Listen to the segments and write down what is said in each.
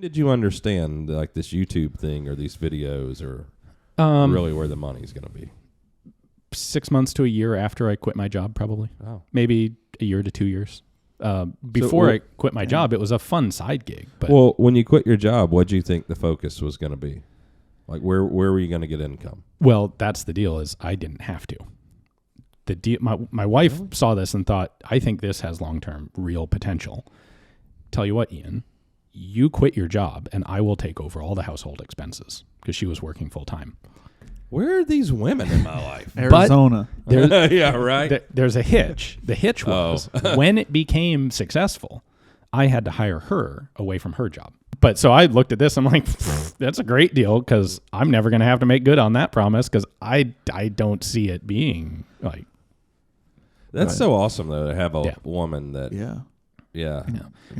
When did you understand like this YouTube thing or these videos or really where the money's going to be? 6 months to a year after I quit my job, probably. Oh. Maybe a year to 2 years. Before I quit my job, it was a fun side gig. But well, when you quit your job, what did you think the focus was going to be? Like, where were you going to get income? Well, that's the deal is I didn't have to. My wife saw this and thought, I think this has long-term real potential. Tell you what, Ian, you quit your job and I will take over all the household expenses because she was working full-time. Where are these women in my life? Arizona. Yeah, right. There's a hitch. The hitch was when it became successful, I had to hire her away from her job. But so I looked at this. I'm like, that's a great deal because I'm never going to have to make good on that promise because I don't see it being like. That's so awesome, though, to have a woman that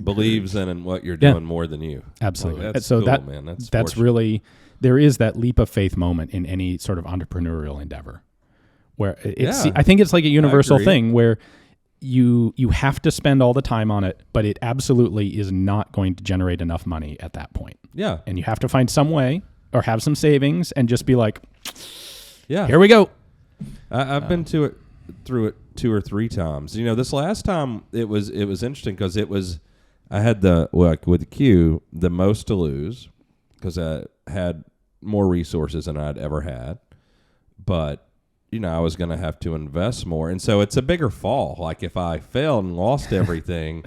believes in what you're doing more than you. Absolutely. Like, that's so cool, man. That's really, there is that leap of faith moment in any sort of entrepreneurial endeavor where I think it's like a universal thing where you have to spend all the time on it, but it absolutely is not going to generate enough money at that point. Yeah. And you have to find some way or have some savings and just be like, yeah, here we go. I've been through it 2 or 3 times. You know, this last time it was interesting because I had with the Q the most to lose because I had more resources than I'd ever had, but I was going to have to invest more, and so it's a bigger fall. Like if I failed and lost everything,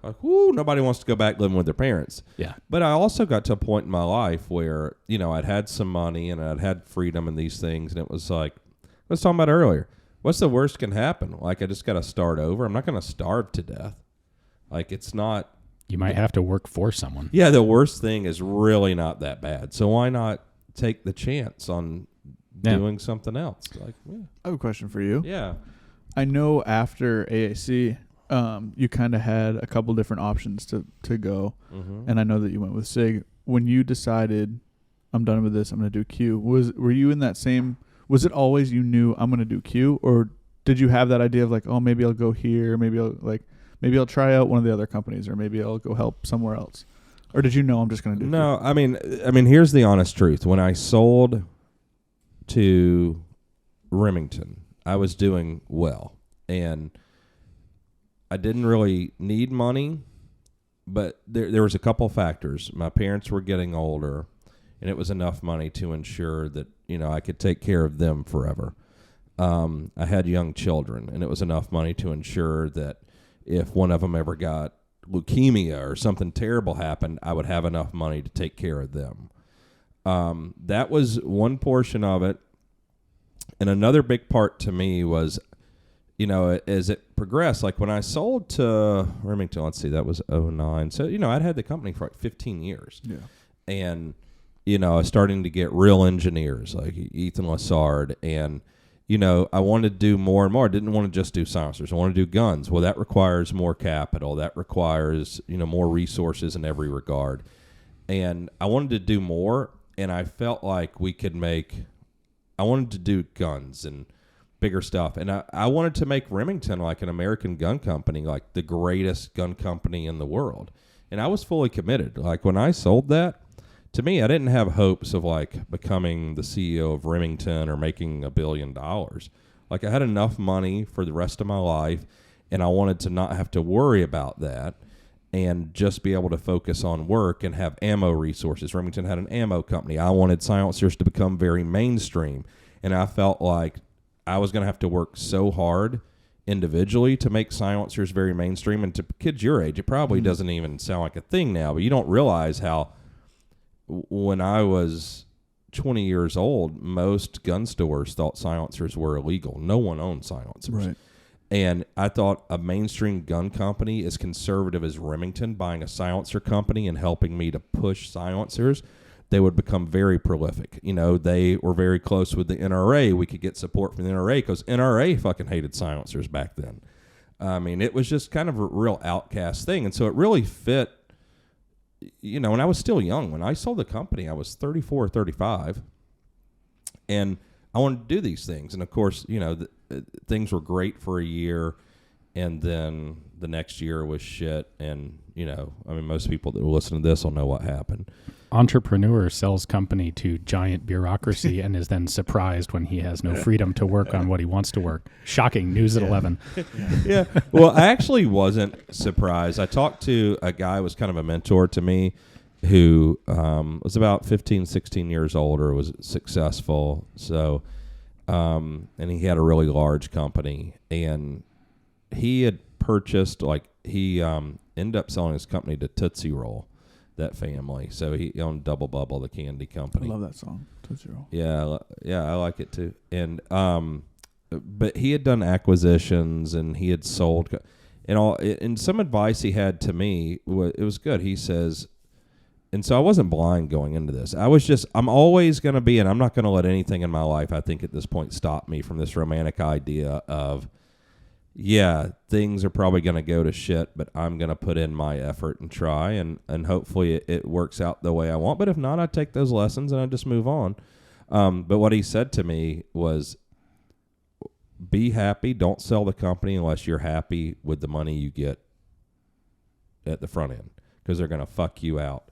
like nobody wants to go back living with their parents. Yeah. But I also got to a point in my life where I'd had some money and I'd had freedom and these things, and it was like I was talking about earlier. What's the worst can happen? Like I just got to start over. I'm not going to starve to death. Like it's not. You might have to work for someone. Yeah, the worst thing is really not that bad. So why not take the chance on doing something else? Like, I have a question for you. Yeah. I know after AAC, you kind of had a couple different options to go, and I know that you went with SIG. When you decided, I'm done with this, I'm going to do Q, were you in that same... Was it always you knew I'm going to do Q, or did you have that idea of like, oh, maybe I'll go here, maybe I'll try out one of the other companies, or maybe I'll go help somewhere else, or did you know I'm just going to do? No, Q? I mean, here's the honest truth. When I sold to Remington, I was doing well, and I didn't really need money, but there was a couple factors. My parents were getting older, and it was enough money to ensure that I could take care of them forever. I had young children, and it was enough money to ensure that if one of them ever got leukemia or something terrible happened, I would have enough money to take care of them. That was one portion of it. And another big part to me was, as it progressed, like when I sold to Remington, let's see, that was 2009. So, I'd had the company for like 15 years. Yeah. And I was starting to get real engineers like Ethan Lassard, and, I wanted to do more and more. I didn't want to just do silencers. I want to do guns. Well, that requires more capital. That requires, more resources in every regard. And I wanted to do more, and I felt like I wanted to do guns and bigger stuff. And I wanted to make Remington like an American gun company, like the greatest gun company in the world. And I was fully committed. Like when I sold that, to me, I didn't have hopes of like becoming the CEO of Remington or making $1 billion. Like I had enough money for the rest of my life, and I wanted to not have to worry about that and just be able to focus on work and have ammo resources. Remington had an ammo company. I wanted silencers to become very mainstream, and I felt like I was going to have to work so hard individually to make silencers very mainstream. And to kids your age, it probably doesn't even sound like a thing now, but you don't realize how when I was 20 years old, most gun stores thought silencers were illegal. No one owned silencers. Right. And I thought a mainstream gun company as conservative as Remington buying a silencer company and helping me to push silencers, they would become very prolific. They were very close with the NRA. We could get support from the NRA because NRA fucking hated silencers back then. I mean, it was just kind of a real outcast thing. And so it really fit. And I was still young. When I sold the company, I was 34 or 35. And I wanted to do these things. And, of course, things were great for a year. And then the next year was shit. And, most people that will listen to this will know what happened. Entrepreneur sells company to giant bureaucracy and is then surprised when he has no freedom to work on what he wants to work. Shocking news at 11. Yeah. Well, I actually wasn't surprised. I talked to a guy who was kind of a mentor to me who was about 15, 16 years older, was successful. So, and he had a really large company, and he had purchased, he ended up selling his company to Tootsie Roll, that family. So he owned Double Bubble, the candy company. I love that song, Tootsie Roll. Yeah, I like it too. And but he had done acquisitions and he had sold, and some advice he had to me, it was good. He says, and so I wasn't blind going into this. I'm always going to be, and I'm not going to let anything in my life, I think at this point, stop me from this romantic idea of, yeah, things are probably going to go to shit, but I'm going to put in my effort and try, and hopefully it works out the way I want. But if not, I take those lessons and I just move on. But what he said to me was, be happy. Don't sell the company unless you're happy with the money you get at the front end, because they're going to fuck you out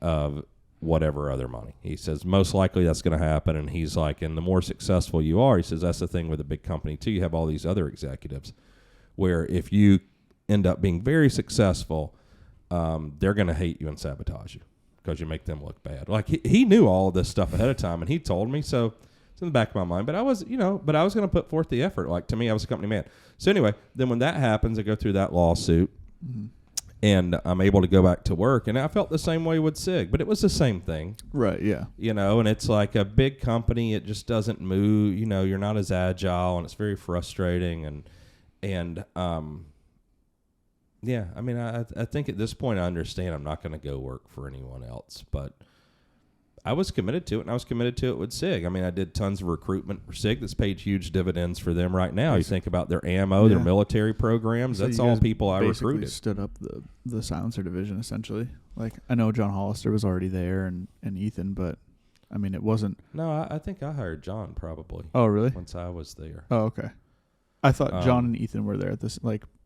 of whatever other money. He says most likely that's going to happen, and he's like, and the more successful you are, he says that's the thing with a big company too. You have all these other executives where if you end up being very successful, they're going to hate you and sabotage you because you make them look bad. Like he knew all of this stuff ahead of time, and he told me, so it's in the back of my mind. But I was going to put forth the effort. Like, to me, I was a company man. So anyway, then when that happens, I go through that lawsuit. Mm-hmm. And I'm able to go back to work. And I felt the same way with SIG, but it was the same thing. Right, yeah. And it's like a big company. It just doesn't move. You're not as agile, and it's very frustrating. And yeah, I mean, I think at this point I understand I'm not going to go work for anyone else. But I was committed to it, and I was committed to it with SIG. I mean, I did tons of recruitment for SIG that's paid huge dividends for them right now. You think about their ammo, their military programs. So that's all people I recruited. Stood up the silencer division, essentially. Like, I know John Hollister was already there and Ethan, but, I mean, it wasn't. No, I think I hired John probably. Oh, really? Once I was there. Oh, okay. I thought John and Ethan were there at this,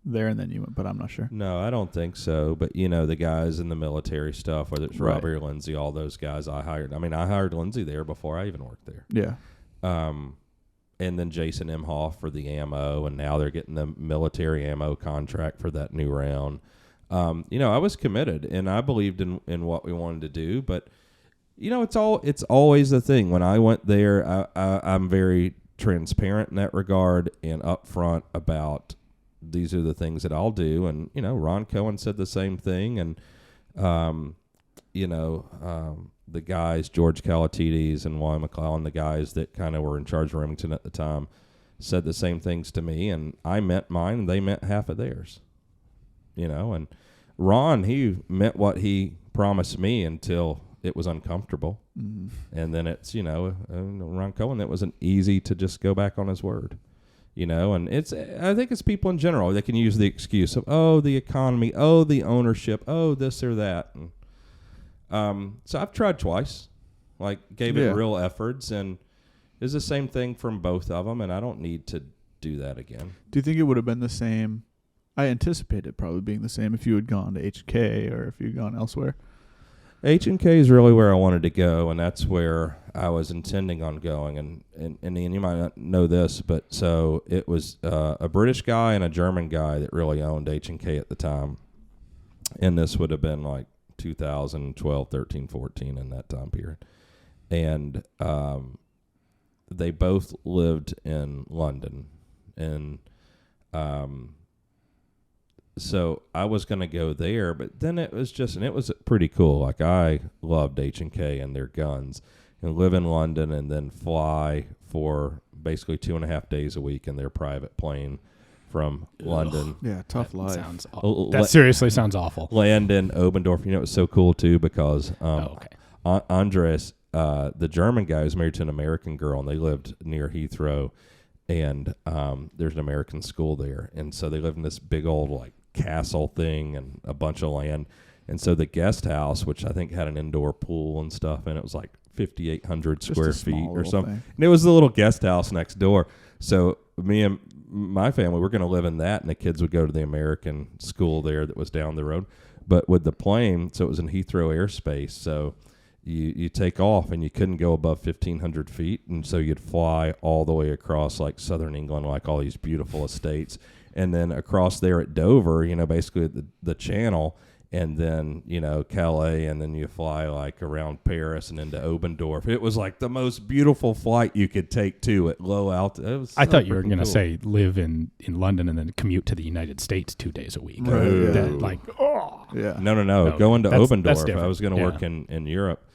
there, and then you went, but I'm not sure. No, I don't think so. But, the guys in the military stuff, whether it's Robbie or Lindsay, all those guys I hired. I mean, I hired Lindsay there before I even worked there. Yeah. And then Jason Imhoff for the ammo, and now they're getting the military ammo contract for that new round. I was committed, and I believed in what we wanted to do. But, it's always the thing. When I went there, I'm very transparent in that regard and upfront about these are the things that I'll do. And, Ron Cohen said the same thing. And, the guys, George Kalatides and Wally McCollum, the guys that kind of were in charge of Remington at the time, said the same things to me. And I meant mine, and they meant half of theirs. And Ron, he meant what he promised me until it was uncomfortable. Mm-hmm. And then it's, Ron Cohen, it wasn't easy to just go back on his word. And I think it's people in general that can use the excuse of, the economy, the ownership, this or that. And, so I've tried twice, gave it real efforts, and it's the same thing from both of them, and I don't need to do that again. Do you think it would have been the same? I anticipate it probably being the same if you had gone to H&K or if you had gone elsewhere. H&K is really where I wanted to go, and that's where I was intending on going. And Ian, you might not know this, but so it was a British guy and a German guy that really owned H&K at the time. And this would have been 2012, 13, 14 in that time period. And they both lived in London. And so I was going to go there, but then it was pretty cool. I loved H&K and their guns, and live in London and then fly for basically 2.5 days a week in their private plane from London. Yeah, tough life. That seriously sounds awful. Land in Obendorf. It was so cool too because Andres, the German guy, was married to an American girl, and they lived near Heathrow. And there's an American school there. And so they lived in this big old castle thing and a bunch of land. And so the guest house, which I think had an indoor pool and stuff, and it was 5,800 square feet or something. And it was the little guest house next door. So me and my family, we're going to live in that, and the kids would go to the American school there that was down the road. But with the plane, so it was in Heathrow airspace, so you take off, and you couldn't go above 1,500 feet, and so you'd fly all the way across, like, southern England, like all these beautiful estates, and then across there at Dover, basically the channel, and then, Calais, and then you fly, like, around Paris and into Obendorf. It was, like, the most beautiful flight you could take, too, at low altitude. I thought you were going to say live in London and then commute to the United States 2 days a week. Right. Yeah. Yeah. No. Going to Obendorf. I was going to Yeah. work in Europe.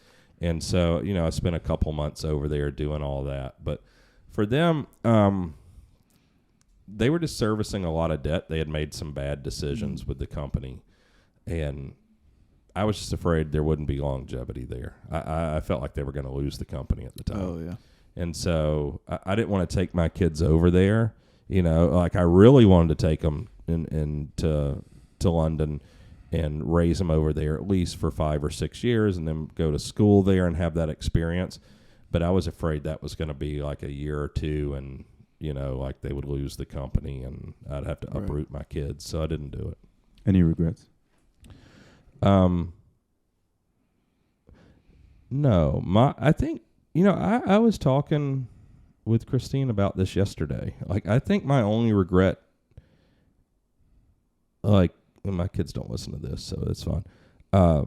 And so, I spent a couple months over there doing all that. But for them, they were just servicing a lot of debt. They had made some bad decisions with the company. And I was just afraid there wouldn't be longevity there. I felt like they were going to lose the company at the time. Oh, yeah. And so I didn't want to take my kids over there. Like I really wanted to take them to London and raise them over there at least for 5 or 6 years and then go to school there and have that experience. But I was afraid that was going to be like a year or two and, like they would lose the company and I'd have to uproot my kids. So I didn't do it. Any regrets? No, I think, I was talking with Christine about this yesterday. Like, I think my only regret, like, and my kids don't listen to this, so it's fine.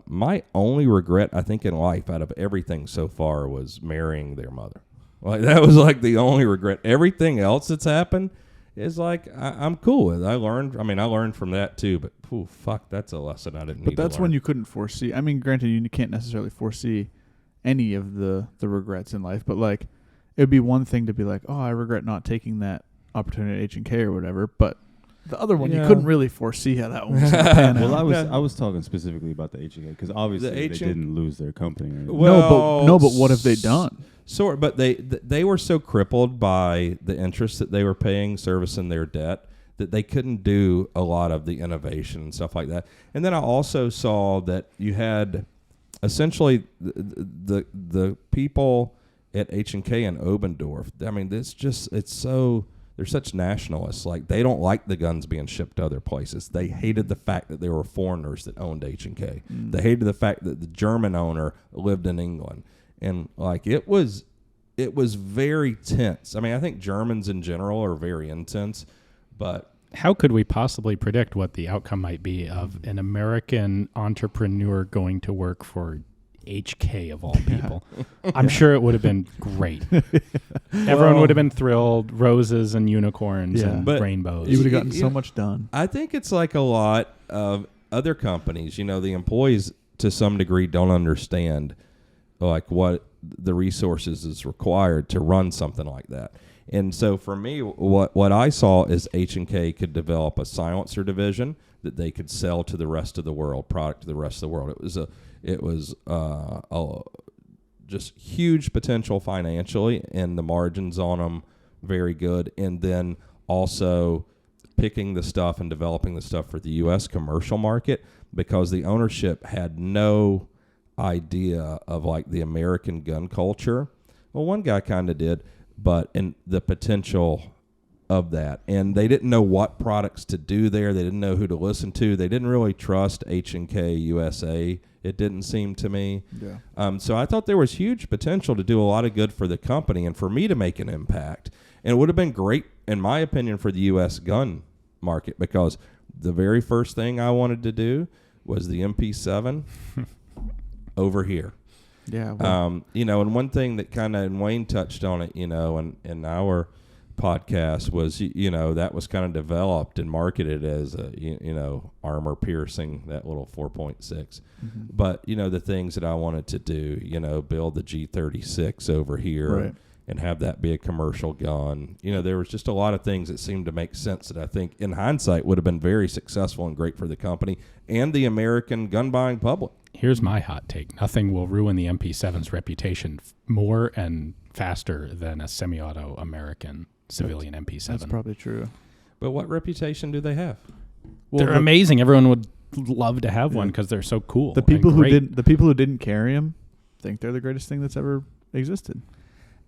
My only regret, I think, in life out of everything so far was marrying their mother. Like, that was like the only regret. Everything else that's happened is like, I'm cool with it. I learned from that too, but fuck, that's a lesson I didn't need to learn. But that's when you couldn't foresee. I mean, granted, you can't necessarily foresee any of the regrets in life, but like, it would be one thing to be like, oh, I regret not taking that opportunity at H&K or whatever, but the other one, you couldn't really foresee how that one was going to pan out. Well, I was talking specifically about the H&K because obviously they didn't lose their company. Right? Well, but what have they done? But they were so crippled by the interest that they were paying, servicing their debt, that they couldn't do a lot of the innovation and stuff like that. And then I also saw that you had essentially the people at H&K and Obendorf. I mean, they're such nationalists. Like, they don't like the guns being shipped to other places. They hated the fact that there were foreigners that owned H&K. They hated the fact that the German owner lived in England. And like, it was very tense. I mean, I think Germans in general are very intense, but how could we possibly predict what the outcome might be of an American entrepreneur going to work for HK of all people? I'm sure it would have been great. Everyone would have been thrilled. Roses and unicorns and rainbows. You would have gotten so much done. I think it's like a lot of other companies. The employees to some degree don't understand like what the resources is required to run something like that. And so for me, what I saw is H&K could develop a silencer division that they could sell to the rest of the world, product to the rest of the world. It was just huge potential financially, and the margins on them very good. And then also picking the stuff and developing the stuff for the U.S. commercial market, because the ownership had no idea of like the American gun culture. Well, one guy kind of did, but in the potential of that, and they didn't know what products to do there. They didn't know who to listen to. They didn't really trust H&K USA. It didn't seem to me. Yeah. So I thought there was huge potential to do a lot of good for the company and for me to make an impact. And it would have been great, in my opinion, for the U.S. gun market, because the very first thing I wanted to do was the MP7 over here. Yeah. Well. And one thing that kind of, and Wayne touched on it, in our podcast was, that was kind of developed and marketed as a, armor piercing, that little 4.6. Mm-hmm. But, the things that I wanted to do, build the G36 over here. Right. And have that be a commercial gun. There was just a lot of things that seemed to make sense that I think in hindsight would have been very successful and great for the company and the American gun buying public. Here's my hot take. Nothing will ruin the MP7's reputation more and faster than a semi-auto American civilian MP7. That's probably true. But what reputation do they have? Well, they're amazing. Everyone would love to have one because they're so cool. The people who didn't carry them think they're the greatest thing that's ever existed.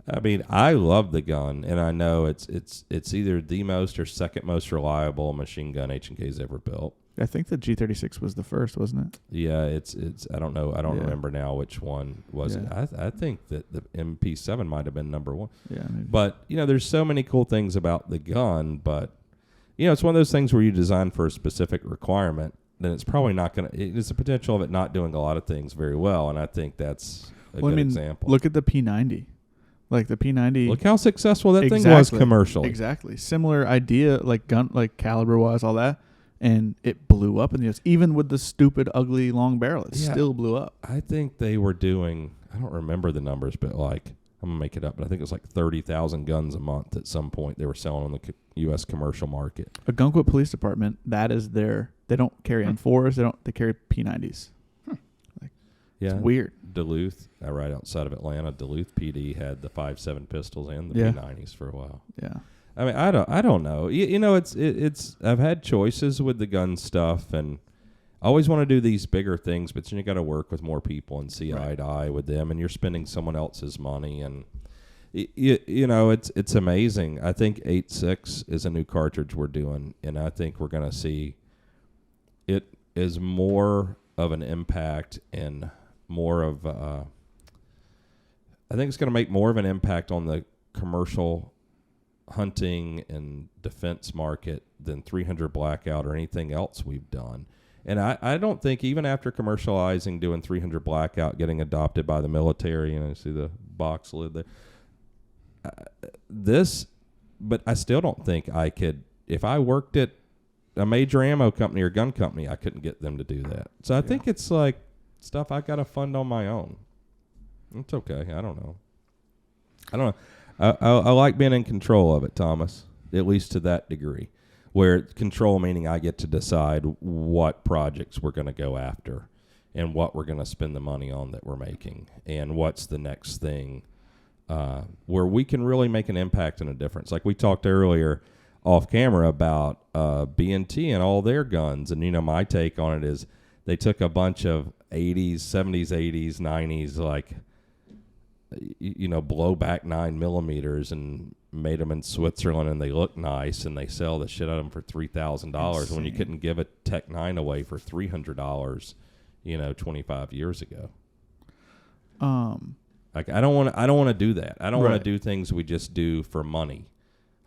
I mean, I love the gun, and I know it's either the most or second most reliable machine gun H&K's ever built. I think the G36 was the first, wasn't it? Yeah, it's. I don't know. I don't remember now which one was it. I think that the MP7 might have been number one. Yeah, maybe. But there's so many cool things about the gun. But it's one of those things where you design for a specific requirement, then it's probably not going to. There's a potential of it not doing a lot of things very well, and I think that's a good example. Look at the P90. Like the P90. Look how successful that thing was commercially. Exactly. Similar idea, like gun, like caliber wise, all that. And it blew up in the US. Even with the stupid, ugly, long barrel, it still blew up. I think they were doing, I don't remember the numbers, but like, I'm going to make it up, but I think it was like 30,000 guns a month at some point they were selling on the U.S. commercial market. A Gunquit Police Department, that is they don't carry M4s, they carry P90s. Yeah. It's weird. Duluth, right outside of Atlanta, Duluth PD had the 5.7 pistols and the P90s for a while. Yeah. I mean, I don't know. It's I've had choices with the gun stuff, and I always want to do these bigger things, but then you got to work with more people and see eye to eye with them, and you're spending someone else's money, and it's amazing. I think 8.6 is a new cartridge we're doing, and I think we're going to see it is more of an impact and more of I think it's going to make more of an impact on the commercial hunting and defense market than 300 Blackout or anything else we've done. And I don't think even after commercializing, doing 300 Blackout, getting adopted by the military, see the box lid there. But I still don't think I could, if I worked at a major ammo company or gun company, I couldn't get them to do that. So I think it's like stuff I got to fund on my own. It's okay. I don't know. I like being in control of it, Thomas, at least to that degree, where control meaning I get to decide what projects we're going to go after and what we're going to spend the money on that we're making and what's the next thing where we can really make an impact and a difference. Like we talked earlier off camera about B&T and all their guns. And, my take on it is they took a bunch of 80s, 70s, 80s, 90s, like, blowback 9mm and made them in Switzerland, and they look nice, and they sell the shit out of them for $3,000 when you couldn't give a Tech 9 away for $300, 25 years ago. Like I don't want to do that. I don't want to do things we just do for money.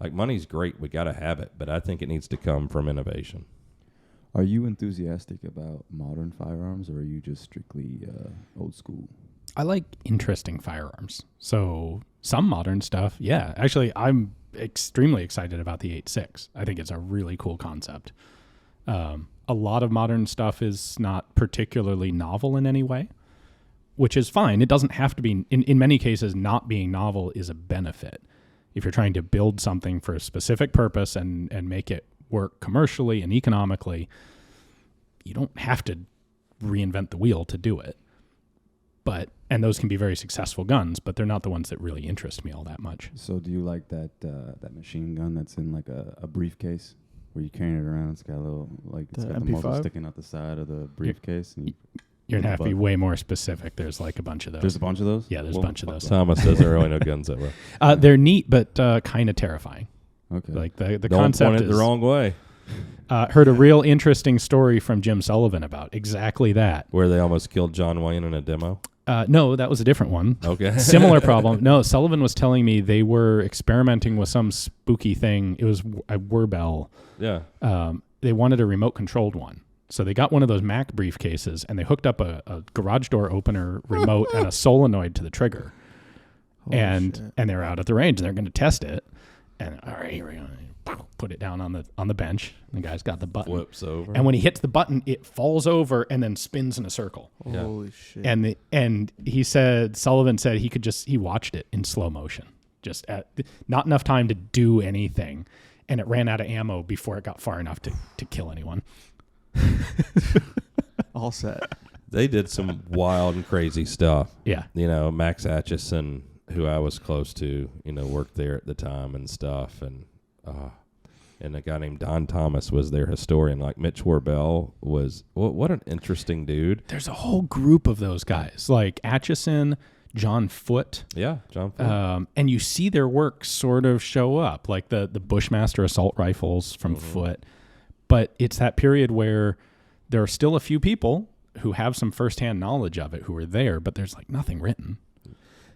Like money's great, we got to have it, but I think it needs to come from innovation. Are you enthusiastic about modern firearms, or are you just strictly old school? I like interesting firearms. So some modern stuff, yeah. Actually, I'm extremely excited about the 8.6. I think it's a really cool concept. A lot of modern stuff is not particularly novel in any way, which is fine. It doesn't have to be. In many cases, not being novel is a benefit. If you're trying to build something for a specific purpose and make it work commercially and economically, you don't have to reinvent the wheel to do it. And those can be very successful guns, but they're not the ones that really interest me all that much. So do you like that machine gun that's in like a briefcase where you're carrying it around? It's got a little, like, it's got the muzzle sticking out the side of the briefcase. And you're going to have to be way more specific. There's like a bunch of those. There's a bunch of those? Yeah, there's a bunch of those. Thomas doesn't really know guns that well. They're neat, but kind of terrifying. Okay. Like the Don't concept point it is the wrong way. Heard a real interesting story from Jim Sullivan about exactly that. Where they almost killed John Wayne in a demo? No, that was a different one. Okay. Similar problem. No, Sullivan was telling me they were experimenting with some spooky thing. It was a Werbel. Yeah. They wanted a remote controlled one. So they got one of those Mac briefcases and they hooked up a garage door opener remote and a solenoid to the trigger. And they're out at the range and they're going to test it. And all right, here we go. Put it down on the bench. The guy's got the button. Flips over. And when he hits the button, it falls over and then spins in a circle. Yeah. Holy shit. And Sullivan said he watched it in slow motion. Just not enough time to do anything. And it ran out of ammo before it got far enough to kill anyone. All set. They did some wild and crazy stuff. Yeah. Max Atchison, who I was close to, worked there at the time and stuff. And a guy named Don Thomas was their historian. Like Mitch Warbell was, what an interesting dude. There's a whole group of those guys. Like Atchison, John Foote. Yeah, John Foote. And you see their work sort of show up, like the Bushmaster assault rifles from Foote. But it's that period where there are still a few people who have some firsthand knowledge of it who are there, but there's like nothing written.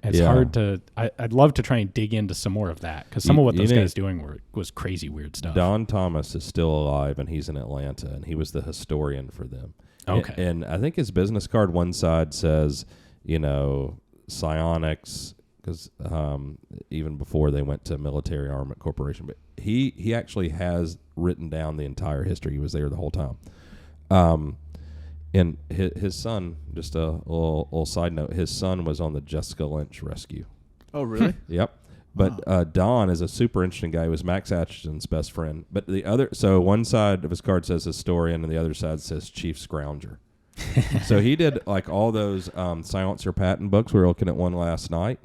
It's hard to. I'd love to try and dig into some more of that, because some of what those guys doing was crazy weird stuff. Don Thomas is still alive, and he's in Atlanta, and he was the historian for them. Okay. And I think his business card, one side says, psionics, because even before they went to Military Armament Corporation, but he actually has written down the entire history. He was there the whole time. And his son, just a little side note, his son was on the Jessica Lynch rescue. Oh, really? Yep. But Don is a super interesting guy. He was Max Atchison's best friend. But so one side of his card says historian, and the other side says chief scrounger. So he did like all those silencer patent books. We were looking at one last night.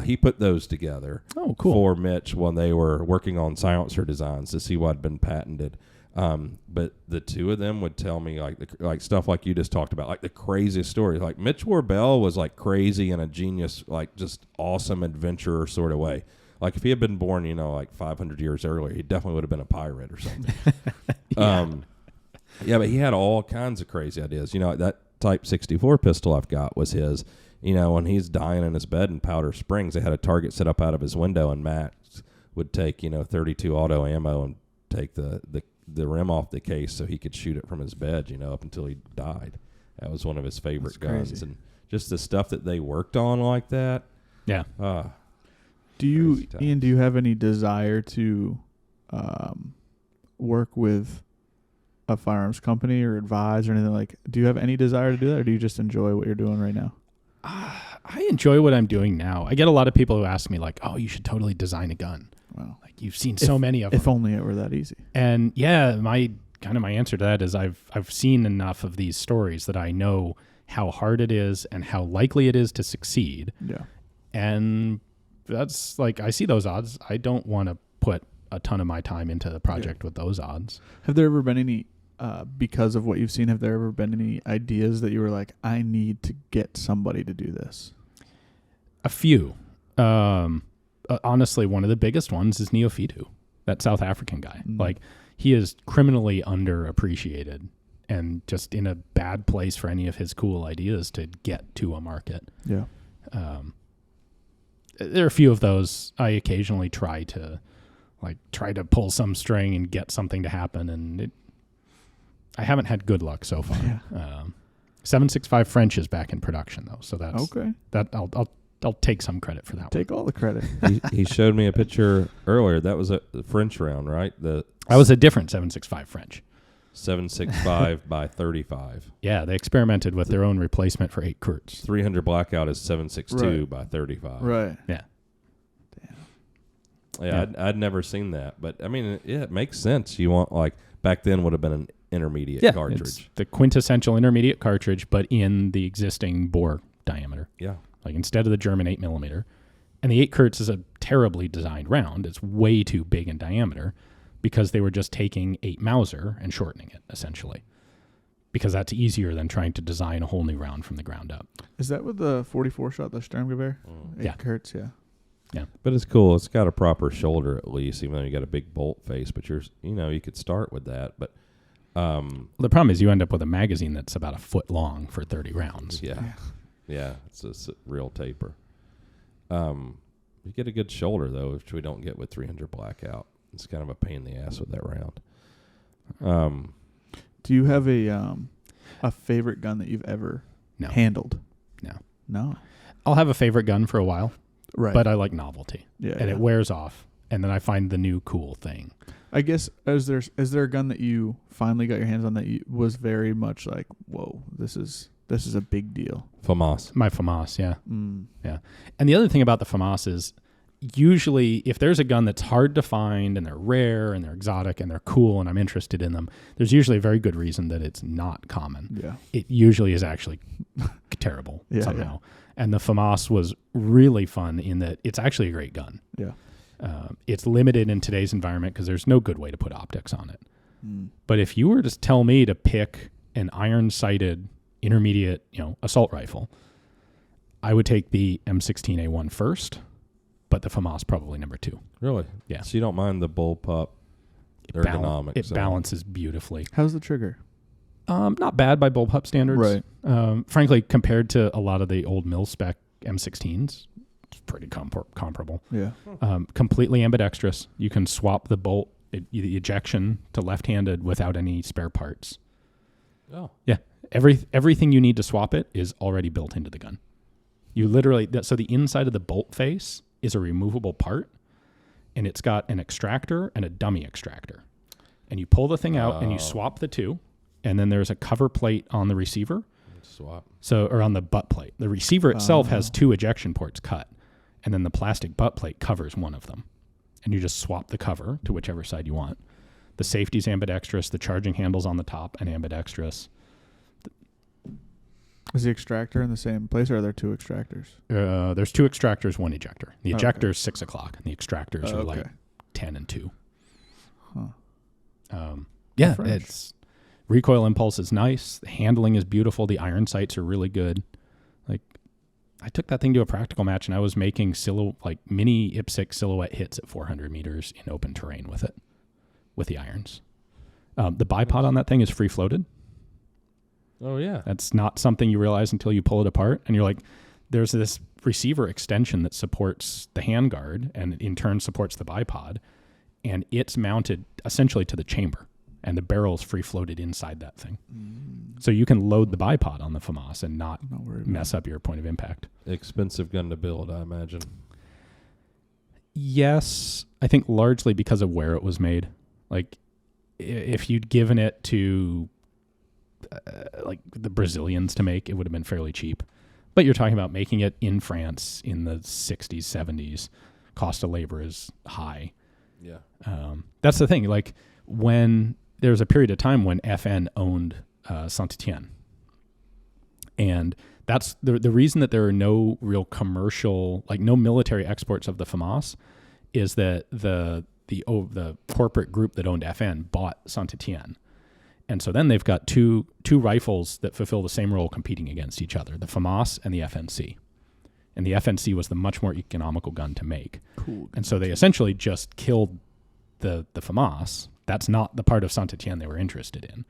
He put those together for Mitch when they were working on silencer designs to see what had been patented. But the two of them would tell me like stuff like you just talked about, like the craziest stories. Like Mitch Warbell was like crazy in a genius, like just awesome adventurer sort of way. Like if he had been born, like 500 years earlier, he definitely would have been a pirate or something. But he had all kinds of crazy ideas. Like that Type 64 pistol I've got was his. When he's dying in his bed in Powder Springs, they had a target set up out of his window, and Max would take 32 auto ammo and take the rim off the case so he could shoot it from his bed, up until he died. That was one of his favorite guns. Crazy. And just the stuff that they worked on like that. Yeah. Ian, do you have any desire to work with a firearms company or advise or anything like? Do you have any desire to do that, or do you just enjoy what you're doing right now? I enjoy what I'm doing now. I get a lot of people who ask me like, "Oh, you should totally design a gun." Wow. Like you've seen so many of them. If only it were that easy. And yeah, my answer to that is I've seen enough of these stories that I know how hard it is and how likely it is to succeed. Yeah. And that's like, I see those odds. I don't want to put a ton of my time into the project with those odds. Have there ever been any, because of what you've seen, have there ever been any ideas that you were like, I need to get somebody to do this? A few. Honestly, one of the biggest ones is Neofitu, that South African guy. Like, he is criminally underappreciated and just in a bad place for any of his cool ideas to get to a market. Yeah. There are a few of those. I occasionally try to pull some string and get something to happen, and I haven't had good luck so far. Yeah. 765 French is back in production though, so that's okay. That I'll take some credit for that. Take all the credit. He showed me a picture earlier. That was a French round, right? That was a different 765 French. 765 by 35. Yeah, they experimented with their own replacement for 8 Kurtz. 300 Blackout is 762 by 35. Right. Yeah. Damn. Yeah, I'd never seen that, but I mean, it makes sense. You want back then would have been an intermediate cartridge. It's the quintessential intermediate cartridge, but in the existing bore diameter. Yeah. Like instead of the German 8mm. And the 8 Kurtz is a terribly designed round. It's way too big in diameter because they were just taking 8 Mauser and shortening it, essentially. Because that's easier than trying to design a whole new round from the ground up. Is that with the 44 shot, the Sturmgewehr? 8 Kurtz, yeah. Yeah. But it's cool. It's got a proper shoulder at least, even though you got a big bolt face. But you could start with that. But the problem is you end up with a magazine that's about a foot long for 30 rounds. Yeah, it's a real taper. You get a good shoulder, though, which we don't get with 300 Blackout. It's kind of a pain in the ass with that round. Do you have a favorite gun that you've ever handled? No. I'll have a favorite gun for a while, right? But I like novelty, and it wears off, and then I find the new cool thing. I guess is there a gun that you finally got your hands on that was very much like, whoa, this is a big deal? FAMAS. My FAMAS, yeah. Yeah. And the other thing about the FAMAS is usually if there's a gun that's hard to find and they're rare and they're exotic and they're cool and I'm interested in them, there's usually a very good reason that it's not common. Yeah. It usually is actually terrible somehow. Yeah. And the FAMAS was really fun in that it's actually a great gun. Yeah. It's limited in today's environment because there's no good way to put optics on it. But if you were to tell me to pick an iron-sighted intermediate, assault rifle, I would take the M16A1 first, but the FAMAS probably number 2. Really? Yeah. So you don't mind the bullpup ergonomics? It balances beautifully. How's the trigger? Not bad by bullpup standards. Right. Frankly, compared to a lot of the old mil-spec M16s, it's pretty comparable. Yeah. Completely ambidextrous. You can swap the bolt, the ejection to left-handed without any spare parts. Oh. Yeah. Everything you need to swap it is already built into the gun. You literally, so the inside of the bolt face is a removable part, and it's got an extractor and a dummy extractor. And you pull the thing out and you swap the two, and then there's a cover plate on the receiver. Swap. So, or on the butt plate. The receiver itself has 2 ejection ports cut, and then the plastic butt plate covers one of them. And you just swap the cover to whichever side you want. The safety's ambidextrous, the charging handle's on the top and ambidextrous. Is the extractor in the same place, or are there 2 extractors? There's 2 extractors, 1 ejector. The ejector is 6 o'clock, and the extractors are like 10 and 2. Huh. Yeah, it's recoil impulse is nice. The handling is beautiful. The iron sights are really good. Like, I took that thing to a practical match, and I was making mini IPSC silhouette hits at 400 meters in open terrain with it, with the irons. The bipod on that thing is free floated. Oh, yeah. That's not something you realize until you pull it apart. And you're like, there's this receiver extension that supports the handguard and in turn supports the bipod. And it's mounted essentially to the chamber. And the barrel's free floated inside that thing. So you can load the bipod on the FAMAS and not mess up your point of impact. Expensive gun to build, I imagine. Yes, I think largely because of where it was made. Like, if you'd given it to like the Brazilians to make, it would have been fairly cheap. But you're talking about making it in France in the 60s, 70s. Cost of labor is high. Yeah. That's the thing. Like, when there was a period of time when FN owned Saint-Étienne. And that's the reason that there are no real commercial, like no military exports of the FAMAS, is that the corporate group that owned FN bought Saint-Étienne. And so then they've got two rifles that fulfill the same role competing against each other, the FAMAS and the FNC. And the FNC was the much more economical gun to make. Cool. And so they essentially just killed the FAMAS. That's not the part of Saint-Étienne they were interested in.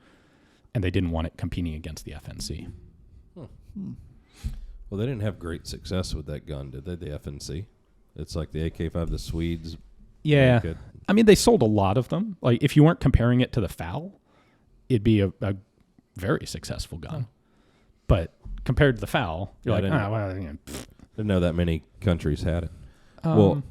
And they didn't want it competing against the FNC. Well, they didn't have great success with that gun, did they, the FNC? It's like the AK-5, the Swedes. Yeah. I mean, they sold a lot of them. Like, if you weren't comparing it to the FAL, it'd be a very successful gun. But compared to the FAL, you're didn't know that many countries had it. Well,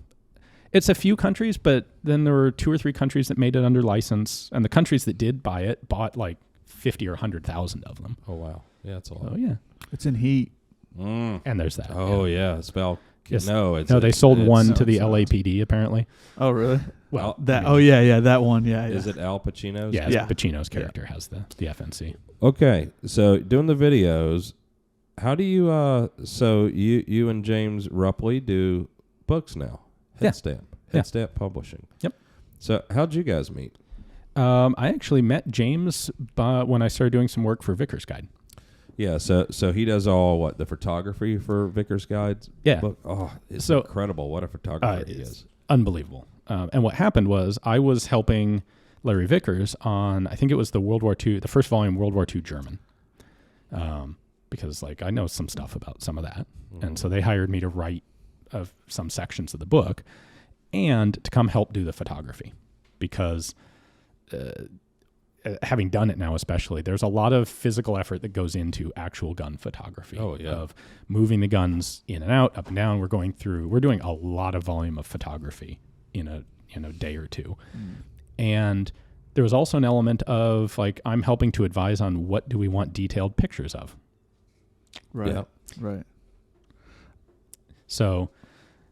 it's a few countries, but then there were 2 or 3 countries that made it under license, and the countries that did buy it bought like 50 or 100,000 of them. Oh, wow. Yeah, that's a lot. Oh, yeah. It's in heat. And there's that. Oh, yeah. Spell. Yes. No, they sold one to the LAPD, apparently. Oh, really? Well, that. Oh, yeah, that one. Yeah. Is it Al Pacino's? Yeah. Pacino's character has the FNC. Okay, so doing the videos, how do you? So you and James Rupley do books now. Headstamp Publishing. Yep. So how'd you guys meet? I actually met James when I started doing some work for Vickers Guide. Yeah, so he does all the photography for Vickers Guide's book. Oh, it's incredible what a photographer he is. Unbelievable. And what happened was I was helping Larry Vickers on, I think it was the first volume World War II German. Because I know some stuff about some of that. Mm-hmm. And so they hired me to write some sections of the book and to come help do the photography. Because having done it now especially, there's a lot of physical effort that goes into actual gun photography. Oh, yeah. Of moving the guns in and out, up and down. We're doing a lot of volume of photography in a day or two. And there was also an element of I'm helping to advise on what do we want detailed pictures of. Right. Yeah. Right. So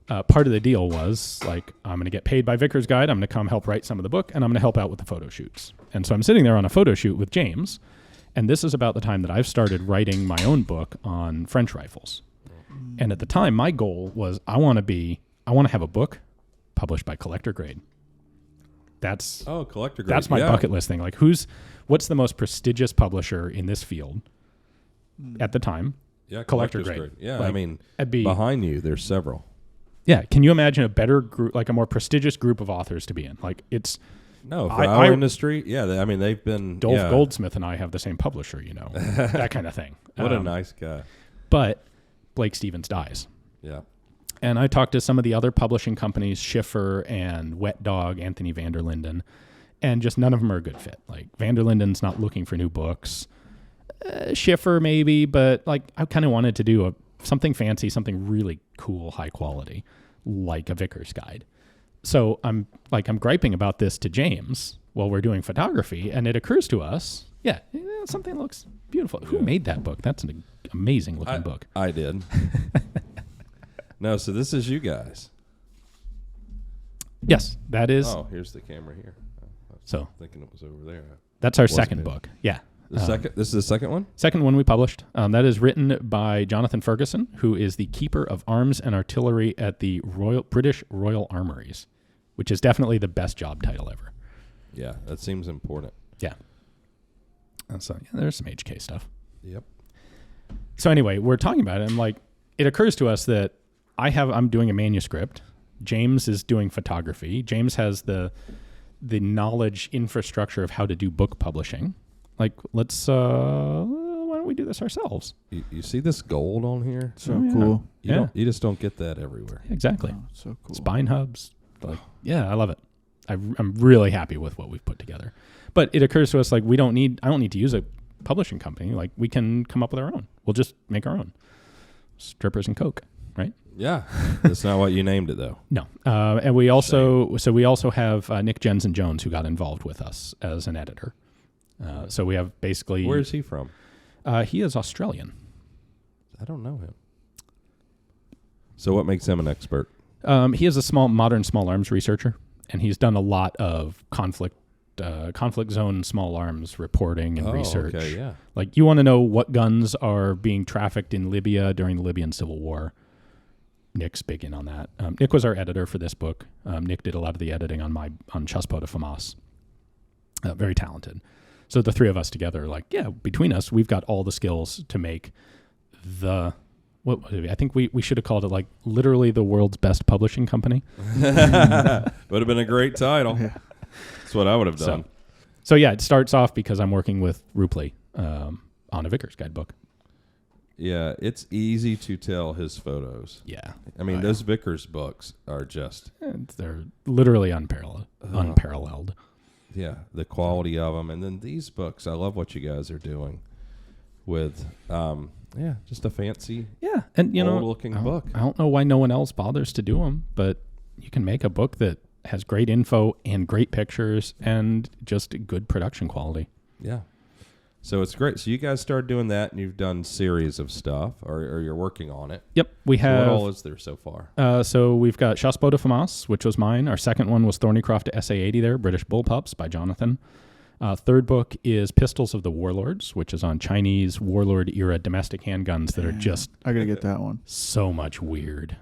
part of the deal was I'm going to get paid by Vickers Guide. I'm going to come help write some of the book, and I'm going to help out with the photo shoots. And so I'm sitting there on a photo shoot with James, and this is about the time that I've started writing my own book on French rifles. And at the time, my goal was I want to have a book published by Collector Grade. That's Collector Grade. That's my bucket list thing. What's the most prestigious publisher in this field at the time? Yeah, collector grade. Yeah, Like, I mean, that'd be, behind you, there's several. Yeah, can you imagine a better group, like a more prestigious group of authors to be in? Like it's No, for our industry, yeah, I mean, they've been... Dolph Goldsmith and I have the same publisher, you know, that kind of thing. What a nice guy. But Blake Stevens dies. Yeah. And I talked to some of the other publishing companies, Schiffer and Wet Dog, Anthony van der Linden, and just none of them are a good fit. Like van der Linden's not looking for new books. Schiffer maybe, but like I kind of wanted to do something fancy, something really cool, high quality, like a Vickers Guide. So I'm griping about this to James while we're doing photography, and it occurs to us, something looks beautiful. Who made that book? That's an amazing looking book. I did. No, so this is you guys. Yes, that is. Oh, here's the camera here. I was thinking it was over there. That's our second book. Yeah. This is the second one? Second one we published. That is written by Jonathan Ferguson, who is the keeper of arms and artillery at the British Royal Armouries, which is definitely the best job title ever. Yeah, that seems important. Yeah. So there's some HK stuff. Yep. So anyway, we're talking about it, and like it occurs to us that I'm doing a manuscript. James is doing photography. James has the knowledge infrastructure of how to do book publishing. Like, why don't we do this ourselves? You see this gold on here? So cool. You just don't get that everywhere. Exactly. Oh, so cool. Spine hubs. Like, I love it. I'm really happy with what we've put together. But it occurs to us, like, I don't need to use a publishing company. Like, we can come up with our own. We'll just make our own. Strippers and Coke, right? Yeah. That's not what you named it, though. No. And we also have Nick Jensen Jones, who got involved with us as an editor. So we have basically... Where is he from? He is Australian. I don't know him. So what makes him an expert? He is a modern small arms researcher, and he's done a lot of conflict zone small arms reporting and research. Okay, yeah. Like, you want to know what guns are being trafficked in Libya during the Libyan Civil War. Nick's big in on that. Nick was our editor for this book. Nick did a lot of the editing on Chassepot de Famas. Very talented. So the three of us together, between us, we've got all the skills to make I think we should have called it like literally the world's best publishing company. Would have been a great title. Yeah. That's what I would have done. So it starts off because I'm working with Rupley on a Vickers Guide book. Yeah, it's easy to tell his photos. Yeah. I mean, those Vickers books are just... They're literally unparalleled. Yeah, the quality of them. And then these books, I love what you guys are doing with, just a fancy, and old-looking book. I don't know why no one else bothers to do them, but you can make a book that has great info and great pictures and just good production quality. Yeah. So it's great. So you guys started doing that, and you've done series of stuff, or you're working on it. Yep, we have. So what all is there so far? So we've got Chassepot de Famas, which was mine. Our second one was Thornycroft SA-80 there, British Bullpups by Jonathan. Third book is Pistols of the Warlords, which is on Chinese Warlord era domestic handguns that are just... I got to get that one. So much weird.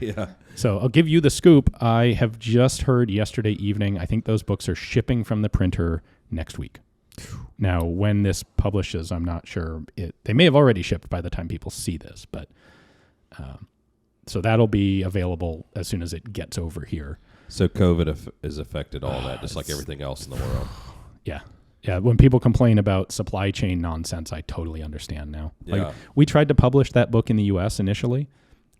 Yeah. So I'll give you the scoop. I have just heard yesterday evening, I think those books are shipping from the printer next week. Now, when this publishes, I'm not sure. They may have already shipped by the time people see this, but so that'll be available as soon as it gets over here. So COVID has affected all that, just like everything else in the world. Yeah. When people complain about supply chain nonsense, I totally understand now. Yeah. Like, we tried to publish that book in the U.S. initially.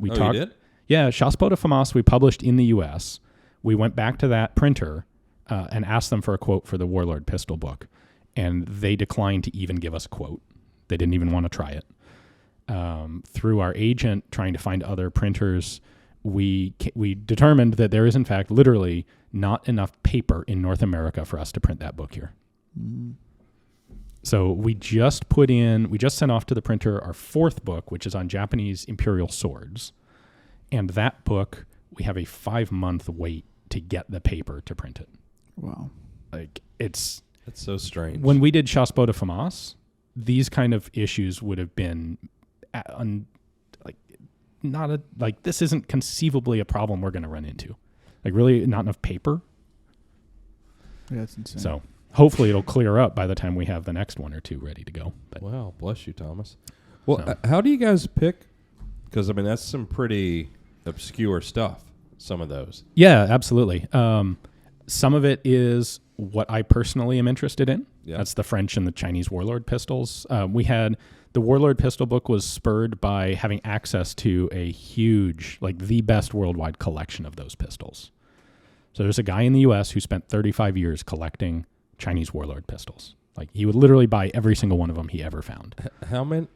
You did? Yeah, Chassepot de Famas we published in the U.S. We went back to that printer and asked them for a quote for the Warlord Pistol book. And they declined to even give us a quote. They didn't even want to try it. Through our agent trying to find other printers, we determined that there is, in fact, literally not enough paper in North America for us to print that book here. Mm. So we just sent off to the printer our fourth book, which is on Japanese imperial swords. And that book, we have a 5-month wait to get the paper to print it. Wow. It's so strange. When we did Chassepot de Famas, these kind of issues would have been this isn't conceivably a problem we're going to run into. Like, really not enough paper. Yeah, that's insane. So hopefully it'll clear up by the time we have the next one or two ready to go. But wow, bless you, Thomas. Well, So- how do you guys pick? Because, I mean, that's some pretty obscure stuff, some of those. Yeah, absolutely. Some of it is what I personally am interested in. Yeah. That's the French and the Chinese Warlord pistols. We had the Warlord pistol book was spurred by having access to a huge, like the best worldwide collection of those pistols. So there's a guy in the U.S. who spent 35 years collecting Chinese Warlord pistols. Like he would literally buy every single one of them he ever found. How many?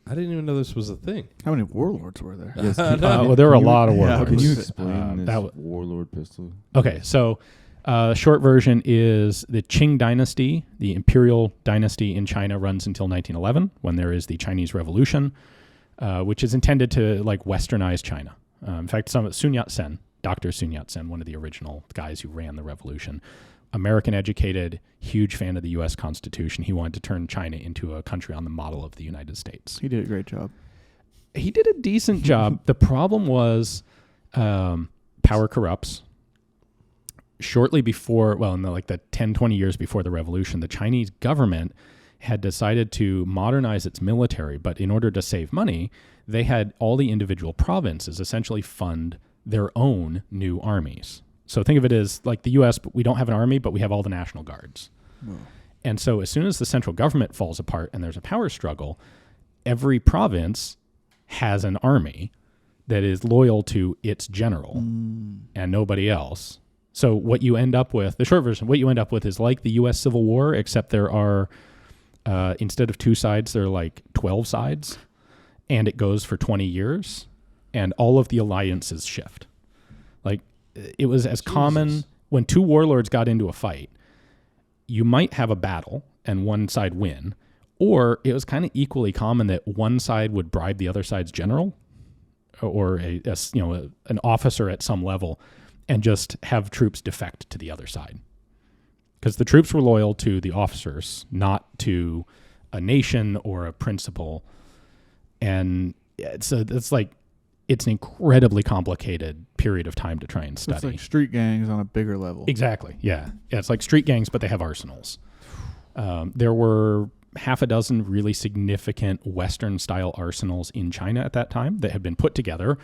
I didn't even know this was a thing. How many warlords were there? Yes, Well, there were a lot of yeah, Warlords. Can you was- explain that this Warlord pistol? Okay, so short version is the Qing dynasty, the imperial dynasty in China runs until 1911 when there is the Chinese Revolution, which is intended to like westernize China. In fact, Sun Yat-sen, Dr. Sun Yat-sen, one of the original guys who ran the revolution, American educated, huge fan of the U.S. Constitution. He wanted to turn China into a country on the model of the United States. He did a great job. He did a decent job. The problem was power corrupts. Shortly before, well, in the 10, 20 years before the revolution, the Chinese government had decided to modernize its military, but in order to save money, they had all the individual provinces essentially fund their own new armies. So think of it as like the U.S., but we don't have an army, but we have all the National Guards. Whoa. And so as soon as the central government falls apart and there's a power struggle, every province has an army that is loyal to its general and nobody else. So what you end up with, the short version, what you end up with is like the U.S. Civil War, except there are, instead of 2 sides, there are like 12 sides, and it goes for 20 years, and all of the alliances shift. Like, it was as common when 2 warlords got into a fight, you might have a battle and one side win, or it was kind of equally common that one side would bribe the other side's general or an officer at some level and just have troops defect to the other side. Because the troops were loyal to the officers, not to a nation or a principle. And it's an incredibly complicated period of time to try and study. It's like street gangs on a bigger level. Exactly. Yeah. It's like street gangs, but they have arsenals. There were half a dozen really significant Western-style arsenals in China at that time that had been put together.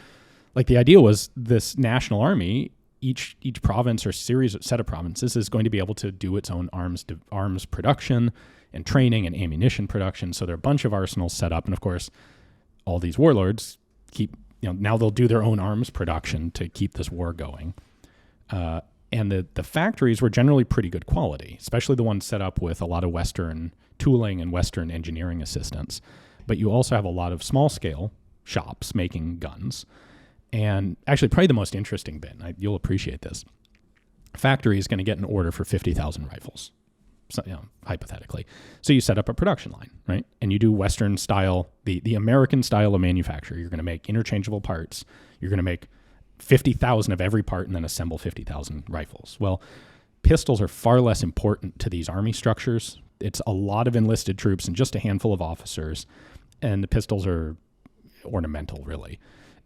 Like the idea was this national army, each province or set of provinces is going to be able to do its own arms production and training and ammunition production. So there are a bunch of arsenals set up, and of course, all these warlords now they'll do their own arms production to keep this war going. And the factories were generally pretty good quality, especially the ones set up with a lot of Western tooling and Western engineering assistance. But you also have a lot of small-scale shops making guns. And actually, probably the most interesting bit, you'll appreciate this, factory is going to get an order for 50,000 rifles, hypothetically. So you set up a production line, right? And you do Western style, the American style of manufacture. You're going to make interchangeable parts. You're going to make 50,000 of every part and then assemble 50,000 rifles. Well, pistols are far less important to these army structures. It's a lot of enlisted troops and just a handful of officers. And the pistols are ornamental, really.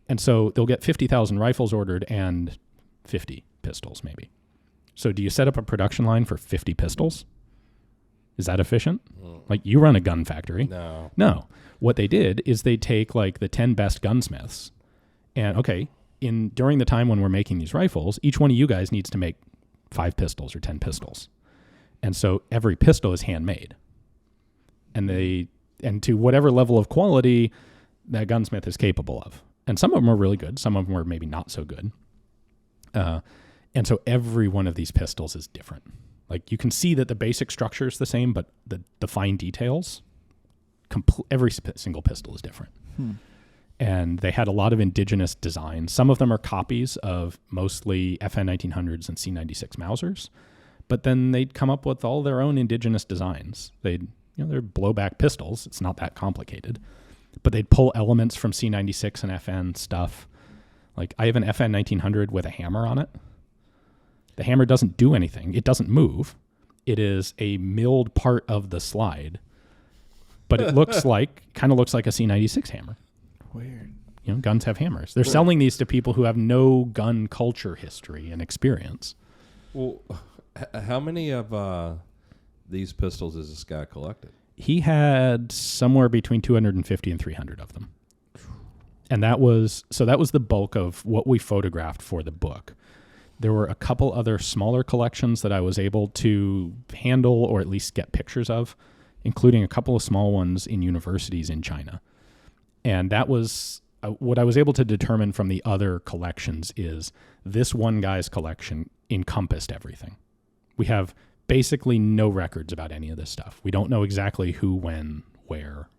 And so they'll get 50,000 rifles ordered and 50 pistols, maybe. So do you set up a production line for 50 pistols? Is that efficient? Like, you run a gun factory. No. What they did is they take, like, the 10 best gunsmiths and, okay, during the time when we're making these rifles, each one of you guys needs to make 5 pistols or 10 pistols. And so every pistol is handmade. And to whatever level of quality that gunsmith is capable of. And some of them are really good. Some of them are maybe not so good. And so every one of these pistols is different. Like, you can see that the basic structure is the same, but the fine details, every single pistol is different. And they had a lot of indigenous designs. Some of them are copies of mostly FN 1900s and C96 Mausers, but then they'd come up with all their own indigenous designs. They're blowback pistols. It's not that complicated, but they'd pull elements from C96 and FN stuff. Like, I have an FN 1900 with a hammer on it. The hammer doesn't do anything. It doesn't move. It is a milled part of the slide, but it kind of looks like a C96 hammer. Weird. Guns have hammers. They're selling these to people who have no gun culture history and experience. Well, how many of these pistols has this guy collected? He had somewhere between 250 and 300 of them. And that was the bulk of what we photographed for the book. There were a couple other smaller collections that I was able to handle or at least get pictures of, including a couple of small ones in universities in China. And that was what I was able to determine from the other collections is this one guy's collection encompassed everything. We have basically no records about any of this stuff. We don't know exactly who, when, where,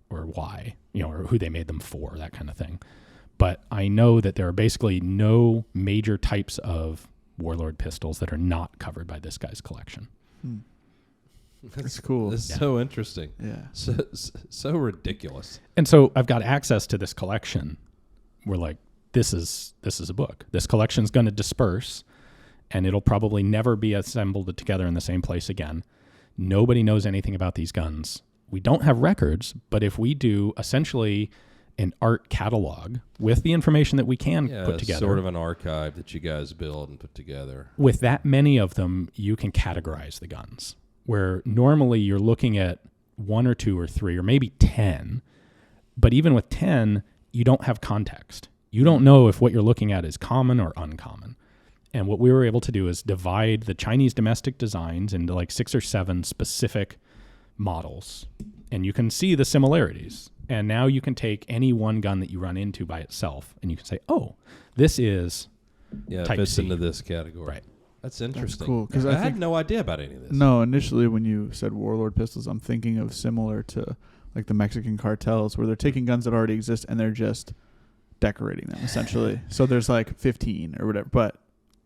or why, or who they made them for, that kind of thing. But I know that there are basically no major types of Warlord pistols that are not covered by this guy's collection. That's cool. It's so interesting. Yeah. So ridiculous. And so I've got access to this collection. We're like, this is a book. This collection's going to disperse, and it'll probably never be assembled together in the same place again. Nobody knows anything about these guns. We don't have records, but if we do essentially an art catalog with the information that we can put together. Sort of an archive that you guys build and put together. With that many of them, you can categorize the guns. Where normally you're looking at 1 or 2 or 3 or maybe 10, but even with 10, you don't have context. You don't know if what you're looking at is common or uncommon. And what we were able to do is divide the Chinese domestic designs into like 6 or 7 specific models. And you can see the similarities. And now you can take any one gun that you run into by itself and you can say, oh, this is type fits C. into this category. Right. That's interesting. That's cool. Because I had no idea about any of this. No, initially when you said Warlord pistols, I'm thinking of similar to like the Mexican cartels where they're taking guns that already exist and they're just decorating them essentially. So there's like 15 or whatever, but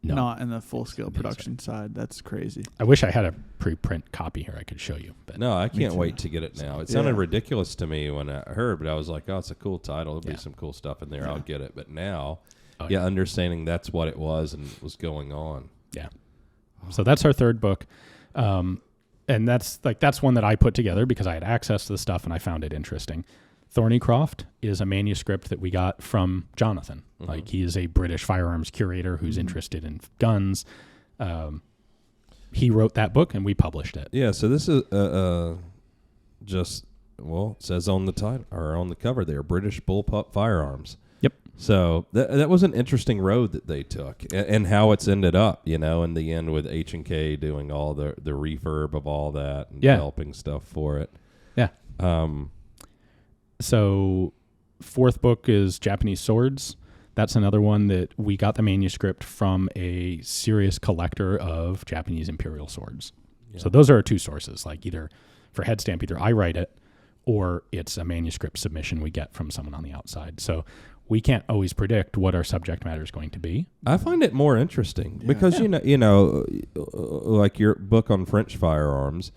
not in the full-scale production side. That's crazy. I wish I had a preprint copy here I could show you. But no, I can't wait to get it now. It sounded ridiculous to me when I heard, but I was like, oh, it's a cool title. There'll be some cool stuff in there. Yeah. I'll get it. But now, understanding that's what it was and was going on. Yeah. So that's our third book. And that's one that I put together because I had access to the stuff and I found it interesting. Thornycroft is a manuscript that we got from Jonathan. Mm-hmm. Like he is a British firearms curator who's interested in guns. He wrote that book and we published it. Yeah. So this is it says on the title or on the cover there, British Bullpup Firearms. Yep. So that was an interesting road that they took and how it's ended up, in the end with H&K doing all the refurb of all that and developing stuff for it. Yeah. So fourth book is Japanese Swords. That's another one that we got the manuscript from a serious collector of Japanese imperial swords. Yeah. So those are our 2 sources, like either for Headstamp, either I write it or it's a manuscript submission we get from someone on the outside. So we can't always predict what our subject matter is going to be. I find it more interesting because, like your book on French firearms,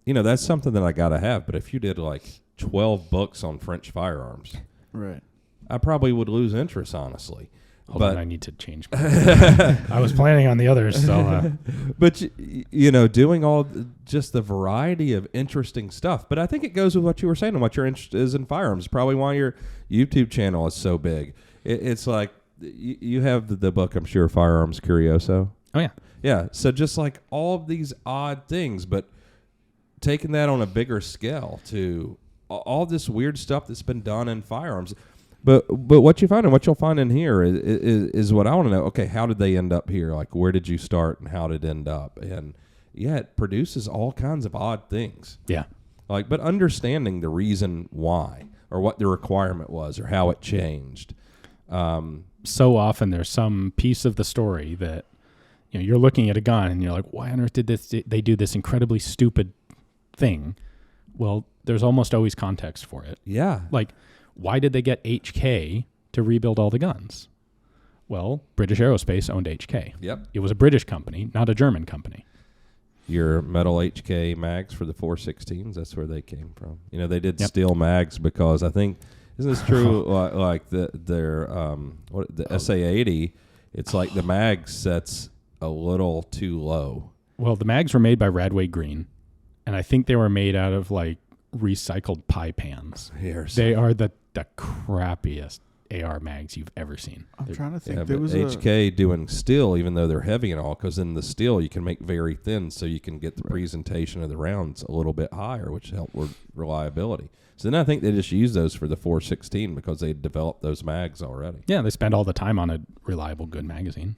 that's something that I got to have. But if you did like 12 books on French firearms, right, I probably would lose interest, honestly. Hold on, I need to change. I was planning on the others. So, but doing all just the variety of interesting stuff. But I think it goes with what you were saying and what your interest is in firearms. Probably why your YouTube channel is so big. It's like you have the book, I'm sure, Firearms Curioso. Oh yeah, yeah. So just like all of these odd things, but taking that on a bigger scale to all this weird stuff that's been done in firearms. But what you find and what you'll find in here is what I want to know. Okay, how did they end up here? Like, where did you start and how did it end up? And it produces all kinds of odd things. Yeah. But understanding the reason why or what the requirement was or how it changed. So often there's some piece of the story that you're looking at a gun and you're like, why on earth did they do this incredibly stupid thing? Well, there's almost always context for it. Yeah. Like, why did they get HK to rebuild all the guns? Well, British Aerospace owned HK. Yep. It was a British company, not a German company. Your metal HK mags for the 416s, that's where they came from. They did steel mags because I think, isn't this true? Like the SA-80, it's like the mag sets a little too low. Well, the mags were made by Radway Green, and I think they were made out of like recycled pie pans. They are the crappiest. AR mags you've ever seen. I'm trying to think. Yeah, There but was HK doing steel, even though they're heavy and all, because in the steel you can make very thin, so you can get the presentation of the rounds a little bit higher, which help with reliability. So then I think they just use those for the 416 because they developed those mags already. Yeah, they spend all the time on a reliable, good magazine.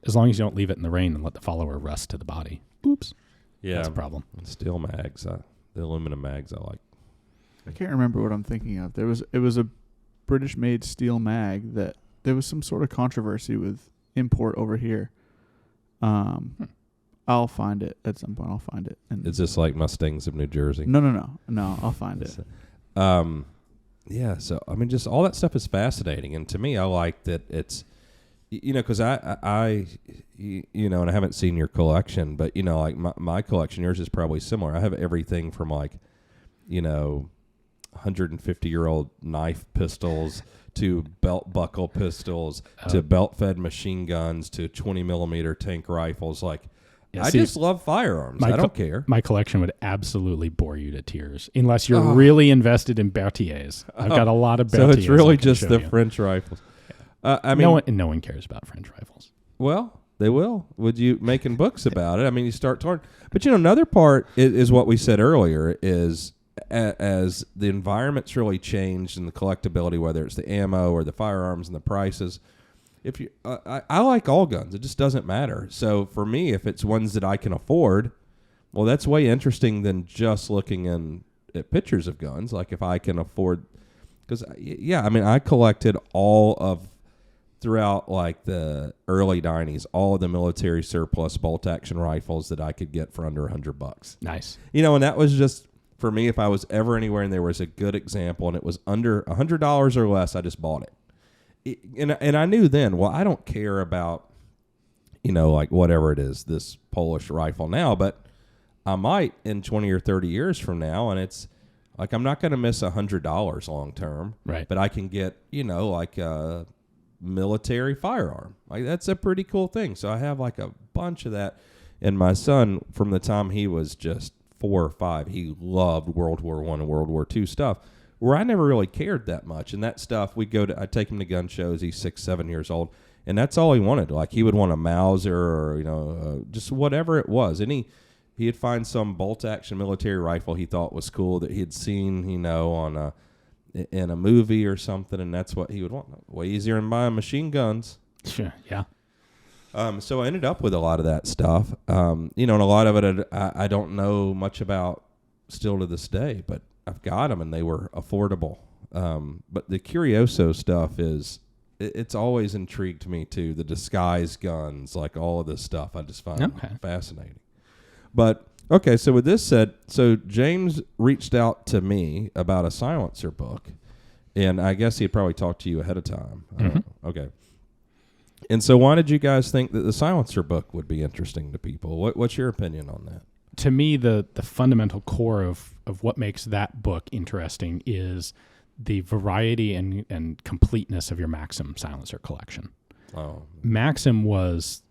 As long as you don't leave it in the rain and let the follower rust to the body. Oops. Yeah, that's a problem. Steel mags, the aluminum mags, I like. I can't remember what I'm thinking of. It was a British-made steel mag that there was some sort of controversy with import over here. I'll find it at some point. I'll find it. And Is this like Mustangs of New Jersey? No. I'll find it. Yeah. So I mean, just all that stuff is fascinating, and to me, I like that it's, because I, and I haven't seen your collection, but like my collection, yours is probably similar. I have everything from like, 150-year-old knife pistols to belt buckle pistols to belt-fed machine guns to 20-millimeter tank rifles. Like, I just love firearms. I don't care. My collection would absolutely bore you to tears unless you're really invested in Berthiers. I've got a lot of Berthiers. So it's really just the French rifles. I mean, no one cares about French rifles. Well, they will. Would you making books about it? I mean, you start talking. But another part is what we said earlier is as the environment's really changed and the collectability, whether it's the ammo or the firearms and the prices. If you, I like all guns. It just doesn't matter. So for me, if it's ones that I can afford, well, that's way interesting than just looking at pictures of guns. Like if I can afford, because I mean, I collected throughout like the early 90s, all of the military surplus bolt action rifles that I could get for under $100. Nice. And that was just for me. If I was ever anywhere and there was a good example and it was under $100 or less, I just bought it. And I knew then, well, I don't care about, like whatever it is, this Polish rifle now, but I might in 20 or 30 years from now. And it's like, I'm not going to miss $100 long term, right? But I can get, like a military firearm. Like that's a pretty cool thing. So I have like a bunch of that. And my son, from the time he was just 4 or 5, he loved World War I and World War II stuff, where I never really cared that much. And that stuff, I'd take him to gun shows. He's 6, 7 years old. And that's all he wanted. Like he would want a Mauser or, just whatever it was. And he'd find some bolt action military rifle he thought was cool that he'd seen, in a movie or something. And that's what he would want. Way easier than buying machine guns. Sure. Yeah. So I ended up with a lot of that stuff. And a lot of it I don't know much about still to this day, but I've got them and they were affordable. But the Curioso stuff it's always intrigued me too. The disguise guns, like all of this stuff, I just find fascinating. But okay, so with this said, so James reached out to me about a silencer book, and I guess he'd probably talked to you ahead of time. Mm-hmm. Okay. And so why did you guys think that the silencer book would be interesting to people? What's your opinion on that? To me, the fundamental core of what makes that book interesting is the variety and completeness of your Maxim silencer collection. Oh. Maxim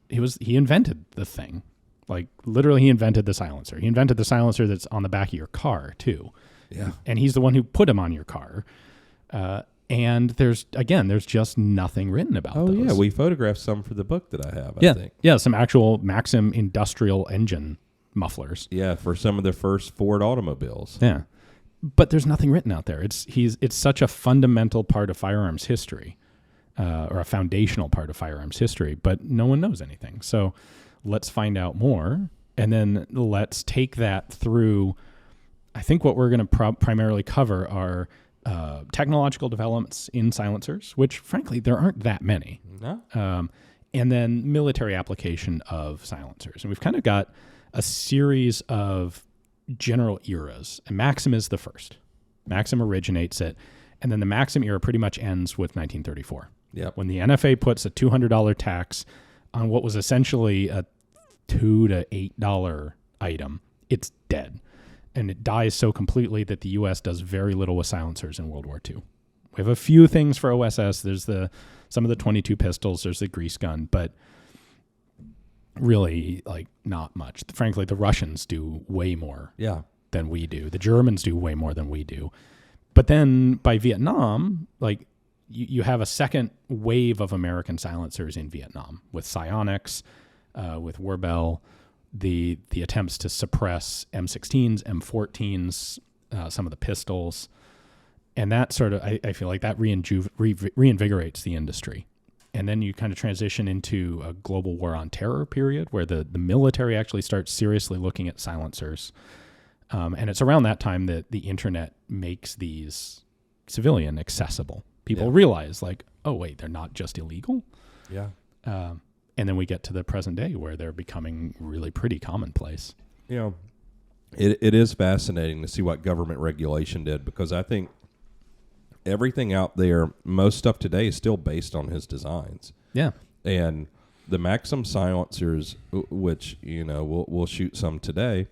he invented the thing. Like literally he invented the silencer. He invented the silencer that's on the back of your car too. Yeah. And he's the one who put him on your car. And there's just nothing written about those. Oh, yeah. We photographed some for the book that I have, I think. Yeah, some actual Maxim industrial engine mufflers. Yeah, for some of the first Ford automobiles. Yeah. But there's nothing written out there. It's such a fundamental part of firearms history, or a foundational part of firearms history, but no one knows anything. So let's find out more, and then let's take that through. I think what we're going to primarily cover are technological developments in silencers, which frankly there aren't that many. No. And then military application of silencers. And we've kind of got a series of general eras. And Maxim is the first. Maxim originates it. And then the Maxim era pretty much ends with 1934. Yep. When the NFA puts a $200 tax on what was essentially a $2 to $8 item, it's dead. And it dies so completely that the U.S. does very little with silencers in World War II. We have a few things for OSS. There's some of the 22 pistols. There's the grease gun, but really, like, not much. Frankly, the Russians do way more than we do. The Germans do way more than we do. But then by Vietnam, like, you have a second wave of American silencers in Vietnam with psionics, with Werbel, the attempts to suppress M16s, M14s, some of the pistols. And that sort of, I feel like that reinvigorates the industry. And then you kind of transition into a global war on terror period where the military actually starts seriously looking at silencers. And it's around that time that the internet makes these civilian accessible. People realize like, oh, wait, they're not just illegal. Yeah. And then we get to the present day where they're becoming really pretty commonplace. You know, it is fascinating to see what government regulation did, because I think everything out there, most stuff today is still based on his designs. Yeah. And the Maxim silencers, which, you know, we'll shoot some today,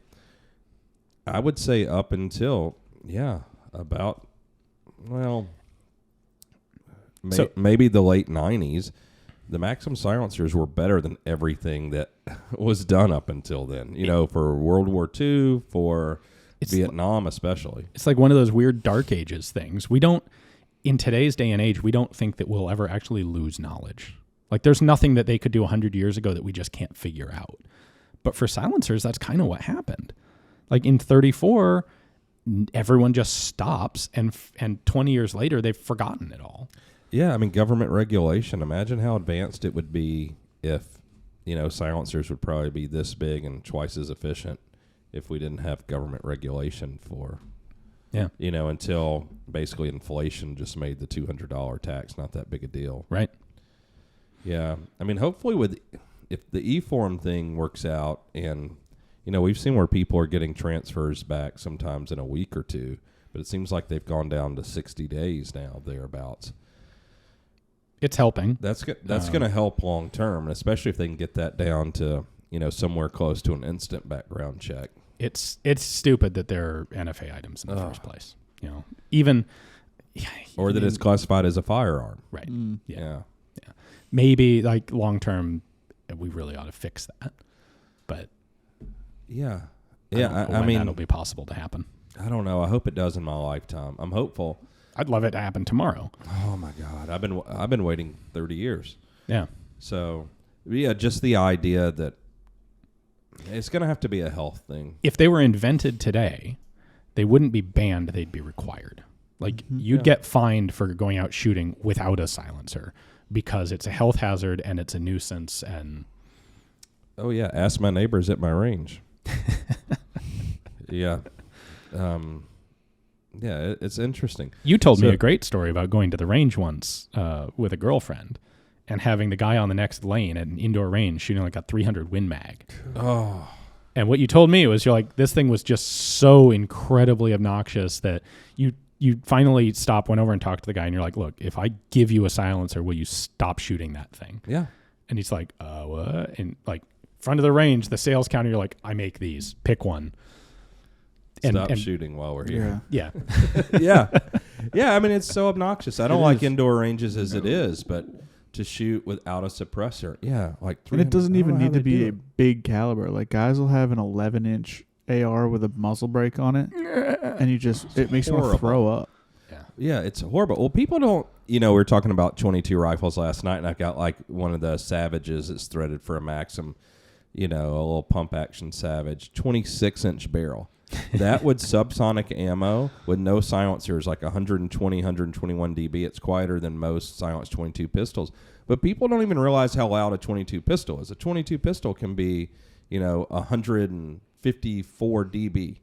I would say up until, about, well, maybe the late 90s, the Maxim silencers were better than everything that was done up until then. You know, for World War II, for Vietnam especially. It's like one of those weird Dark Ages things. We don't, in today's day and age, we don't think that we'll ever actually lose knowledge. Like there's nothing that they could do 100 years ago that we just can't figure out. But for silencers, that's kind of what happened. Like in 34, everyone just stops, and 20 years later, they've forgotten it all. Yeah, I mean, government regulation. Imagine how advanced it would be if, you know, silencers would probably be this big and twice as efficient if we didn't have government regulation for, you know, until basically inflation just made the $200 tax not that big a deal. Right. Yeah. I mean, hopefully if the E-form thing works out, and, you know, we've seen where people are getting transfers back sometimes in a week or two, but it seems like they've gone down to 60 days now, thereabouts. It's helping. That's going to help long term, especially if they can get that down to, you know, somewhere close to an instant background check. It's stupid that they're NFA items in the first place. You know, even or that it's classified as a firearm. Right. Yeah. Maybe like long term, we really ought to fix that. But I mean, that'll be possible to happen. I don't know. I hope it does in my lifetime. I'm hopeful. I'd love it to happen tomorrow. Oh my God, I've been waiting 30 years. Yeah. So just the idea that it's going to have to be a health thing. If they were invented today, they wouldn't be banned; they'd be required. Like you'd get fined for going out shooting without a silencer because it's a health hazard and it's a nuisance. And ask my neighbors at my range. It's interesting. You told me a great story about going to the range once with a girlfriend and having the guy on the next lane at an indoor range shooting like a 300 Win Mag. Oh. And what you told me was you're like, this thing was just so incredibly obnoxious that you finally went over and talked to the guy and you're like, look, if I give you a silencer, will you stop shooting that thing? Yeah. And he's like, what? And like front of the range, the sales counter, you're like, I make these, pick one. Stop shooting while we're here. Yeah. I mean, it's so obnoxious. I don't like indoor ranges as it is, but to shoot without a suppressor, like. And it doesn't even need to be a big caliber. Like guys will have an 11-inch AR with a muzzle brake on it, and it makes you want to throw up. Yeah, it's horrible. Well, people don't. You know, we were talking about 22 rifles last night, and I got like one of the Savages that's threaded for a Maxim. You know, a little pump action Savage, 26-inch barrel. That would subsonic ammo with no silencers, like 120, 121 dB. It's quieter than most silenced 22 pistols. But people don't even realize how loud a 22 pistol is. A 22 pistol can be, 154 dB.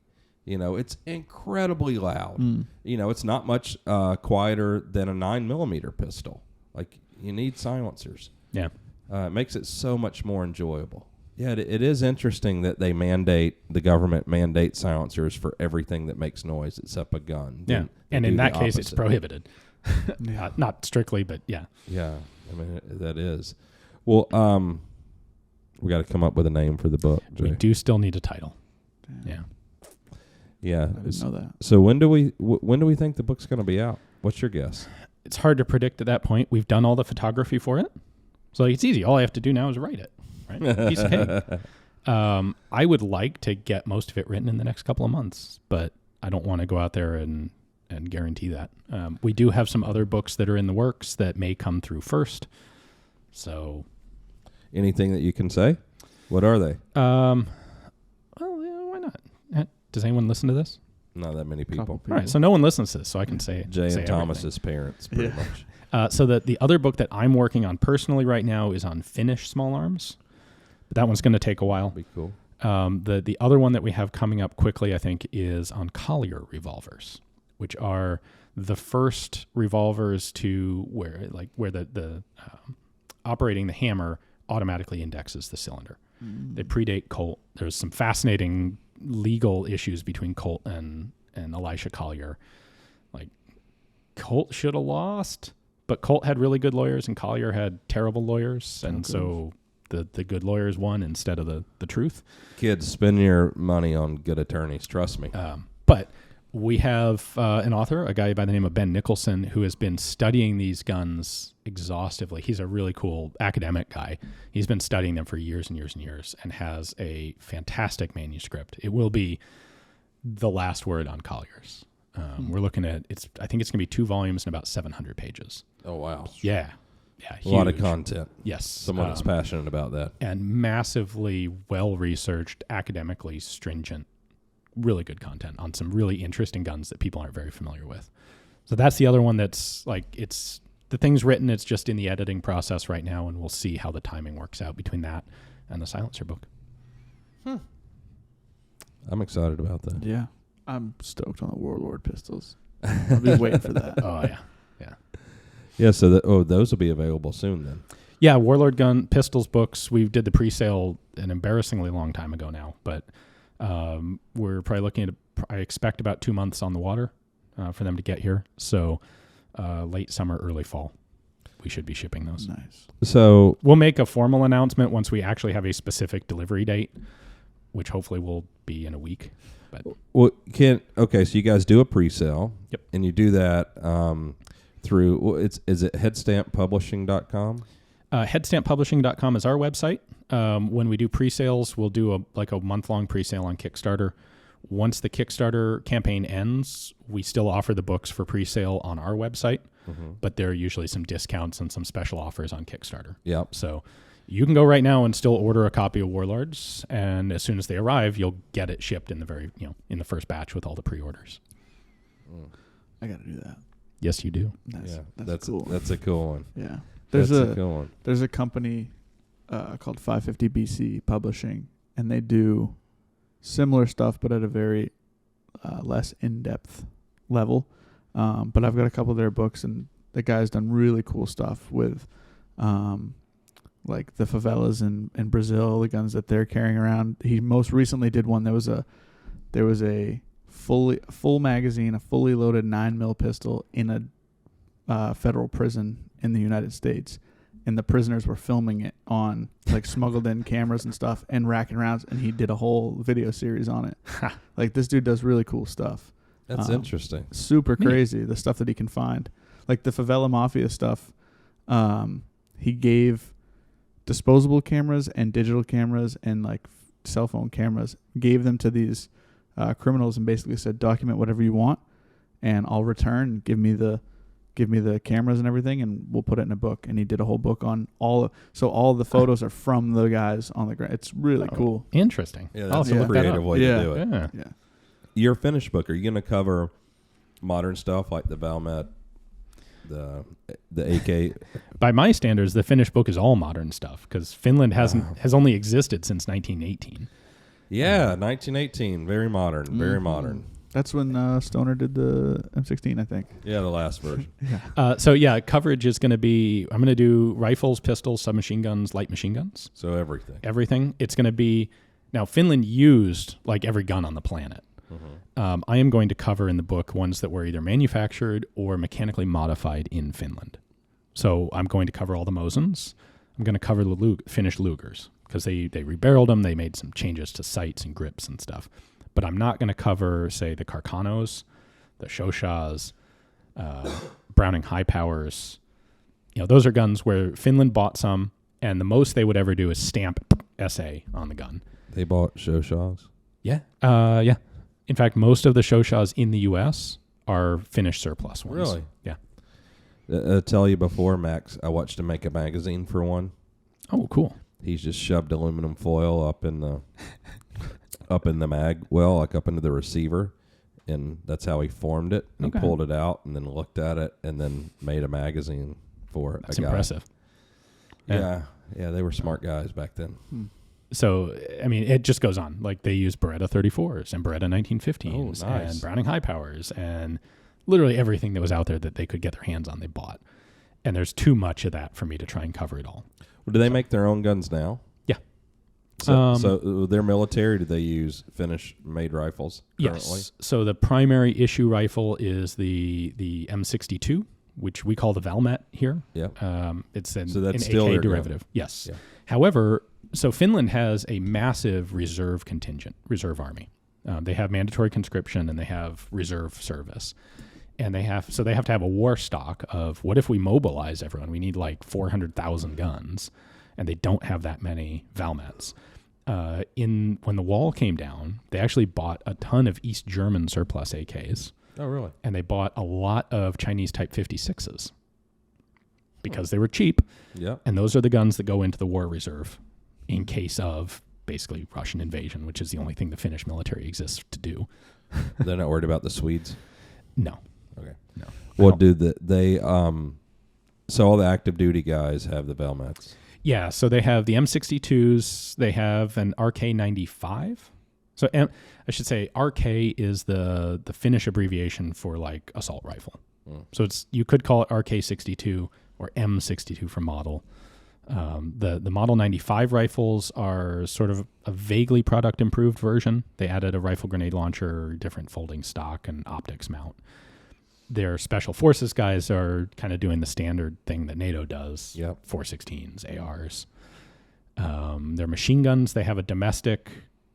You know, it's incredibly loud. You know, it's not much quieter than a 9mm pistol. Like, you need silencers. Yeah. It makes it so much more enjoyable. Yeah, it is interesting that the government mandates silencers for everything that makes noise except a gun. Yeah, and in that case, it's prohibited. Not strictly, but yeah. Yeah, I mean, that is. Well, we got to come up with a name for the book, Jay. We do still need a title. Damn. Yeah. I didn't know that. So when do we think the book's going to be out? What's your guess? It's hard to predict at that point. We've done all the photography for it. So it's easy. All I have to do now is write it. Right? Piece of cake. I would like to get most of it written in the next couple of months, but I don't want to go out there and and guarantee that. We do have some other books that are in the works that may come through first. So, anything that you can say? What are they? Well, yeah, why not? Does anyone listen to this? Not that many people. All right, so no one listens to this, so I can say Jay say and Thomas's parents, pretty much. So the other book that I'm working on personally right now is on Finnish small arms. But that one's going to take a while. Be cool. The other one that we have coming up quickly, I think, is on Collier revolvers, which are the first revolvers to where the operating the hammer automatically indexes the cylinder. They predate Colt. There's some fascinating legal issues between Colt and Elisha Collier. Like, Colt should have lost, but Colt had really good lawyers and Collier had terrible lawyers, and so the good lawyers won instead of the truth. Kids, spend your money on good attorneys. Trust me. But we have an author, a guy by the name of Ben Nicholson, who has been studying these guns exhaustively. He's a really cool academic guy. He's been studying them for years and years and years and has a fantastic manuscript. It will be the last word on Colliers. We're looking at, I think it's going to be 2 volumes and about 700 pages. Oh, wow. Yeah. Yeah, huge. A lot of content. Yes. Someone that's passionate about that. And massively well-researched, academically stringent, really good content on some really interesting guns that people aren't very familiar with. So that's the other one that's like, the thing's written, it's just in the editing process right now, and we'll see how the timing works out between that and the Silencer book. I'm excited about that. Yeah. I'm stoked on the Warlord pistols. I'll be waiting for that. Oh, yeah. Yeah. Yeah, so those will be available soon then. Yeah, Warlord gun pistols books. We did the pre-sale an embarrassingly long time ago now, but we're probably looking at, I expect about 2 months on the water for them to get here. So late summer, early fall, we should be shipping those. Nice. So we'll make a formal announcement once we actually have a specific delivery date, which hopefully will be in a week. But so you guys do a pre-sale. Yep. And you do that through, is it headstamppublishing.com? Headstamppublishing.com is our website. When we do pre-sales, we'll do a month-long pre-sale on Kickstarter. Once the Kickstarter campaign ends, we still offer the books for pre-sale on our website, but there are usually some discounts and some special offers on Kickstarter. Yep. So you can go right now and still order a copy of Warlords, and as soon as they arrive, you'll get it shipped in the first batch with all the pre-orders. I got to do that. Yes, you do. That's cool. That's a cool one. Yeah. That's a cool one. There's a company called 550 BC Publishing, and they do similar stuff, but at a very less in-depth level. But I've got a couple of their books, and the guy's done really cool stuff with like the favelas in Brazil, the guns that they're carrying around. He most recently did one. There was a full magazine, a fully loaded 9mm pistol in a federal prison in the United States, and the prisoners were filming it on like smuggled in cameras and stuff and racking rounds, and he did a whole video series on it. Like, this dude does really cool stuff. That's interesting. Super crazy, the stuff that he can find. Like the Favela Mafia stuff, he gave disposable cameras and digital cameras and like cell phone cameras, gave them to these criminals and basically said, document whatever you want and I'll return, give me the cameras and everything, and we'll put it in a book. And he did a whole book on all of the photos are from the guys on the ground. It's really cool. Interesting. Yeah, that's a creative way to do it. Yeah. Your finished book, are you going to cover modern stuff like the Valmet, the AK? By my standards, the finished book is all modern stuff because Finland has only existed since 1918. Yeah, 1918. Very modern. Very modern. That's when Stoner did the M16, I think. Yeah, the last version. Coverage is going to be, I'm going to do rifles, pistols, submachine guns, light machine guns. So everything. Everything. It's going to be, now Finland used like every gun on the planet. I am going to cover in the book ones that were either manufactured or mechanically modified in Finland. So I'm going to cover all the Mosins. I'm going to cover the Finnish Lugers because they rebarreled them. They made some changes to sights and grips and stuff. But I'm not going to cover, say, the Carcanos, the Shoshas, Browning High Powers. Those are guns where Finland bought some, and the most they would ever do is stamp SA on the gun. They bought Shoshas? Yeah. Yeah. In fact, most of the Shoshas in the U.S. are finished surplus ones. Really? Yeah. Tell you before, Max, I watched him make a magazine for one. Oh, cool. He's just shoved aluminum foil up in the up in the mag, well, like up into the receiver, and that's how he formed it. And he pulled it out and then looked at it and then made a magazine for That's a guy. impressive. Yeah, they were smart guys back then. So, I mean, it just goes on. Like, they use Beretta 34s and Beretta 1915s and Browning high powers and literally everything that was out there that they could get their hands on, they bought. And there's too much of that for me to try and cover it all. Well, do they make their own guns now? Yeah. So their military, do they use Finnish-made rifles currently? Yes. So the primary issue rifle is the M62, which we call the Valmet here. Yeah. It's an still AK derivative. Yes. Yeah. However, so Finland has a massive reserve contingent, reserve army. They have mandatory conscription and they have reserve service. And they have to have a war stock of, what if we mobilize everyone? We need like 400,000 guns, and they don't have that many Valmets. When the wall came down, they actually bought a ton of East German surplus AKs. Oh, really? And they bought a lot of Chinese Type 56s because they were cheap. Yeah. And those are the guns that go into the war reserve in case of basically Russian invasion, which is the only thing the Finnish military exists to do. They're not worried about the Swedes? No. Okay. No. Well, so all the active duty guys have the Valmets? Yeah, so they have the M62s, they have an RK95. So I should say RK is the Finnish abbreviation for like assault rifle. So you could call it RK62 or M62 for model. The Model 95 rifles are sort of a vaguely product improved version. They added a rifle grenade launcher, different folding stock, and optics mount. Their special forces guys are kind of doing the standard thing that NATO does. Yep. 416s, ARs. Their machine guns, they have a domestic,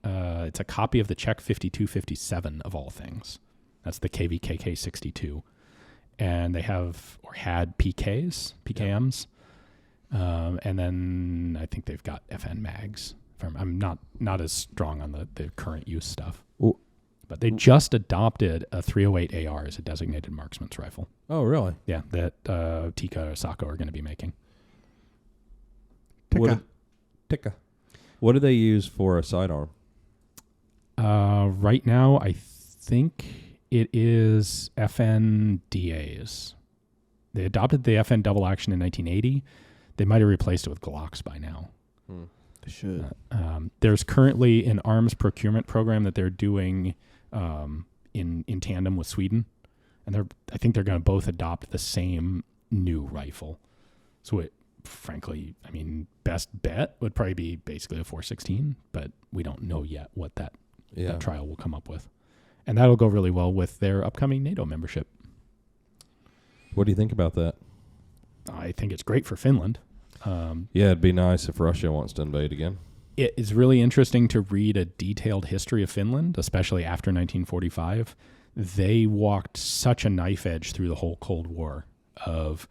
it's a copy of the Czech 5257 of all things. That's the KVKK 62. And they have, or had PKMs. And then I think they've got FN mags. I'm not as strong on the current use stuff. Ooh. But they just adopted a 308 AR as a designated marksman's rifle. Oh, really? Yeah, that Tika or Sako are going to be making. Tika. What do they use for a sidearm? Right now, I think it is FNDAs. They adopted the FN double action in 1980. They might have replaced it with Glocks by now. They should. There's currently an arms procurement program that they're doing in tandem with Sweden, and I think they're going to both adopt the same new rifle. So it, frankly, I mean, best bet would probably be basically a 416, but we don't know yet what that trial will come up with, and that'll go really well with their upcoming NATO membership. What do you think about that? I think it's great for Finland. It'd be nice if Russia wants to invade again. It is really interesting to read a detailed history of Finland, especially after 1945. They walked such a knife edge through the whole Cold War of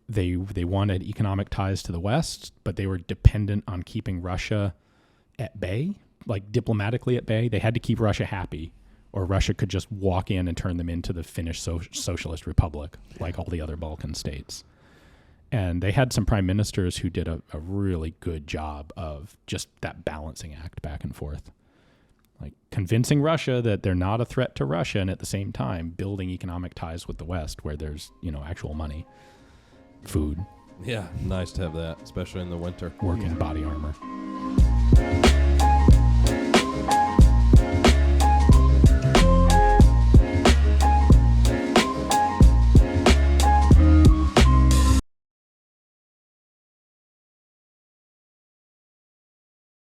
they wanted economic ties to the West, but they were dependent on keeping Russia at bay, like diplomatically at bay. They had to keep Russia happy, or Russia could just walk in and turn them into the Finnish Socialist Republic, like all the other Balkan states. And they had some prime ministers who did a really good job of just that balancing act back and forth. Like convincing Russia that they're not a threat to Russia, and at the same time building economic ties with the West where there's, actual money, food. Yeah, nice to have that, especially in the winter. Work in body armor.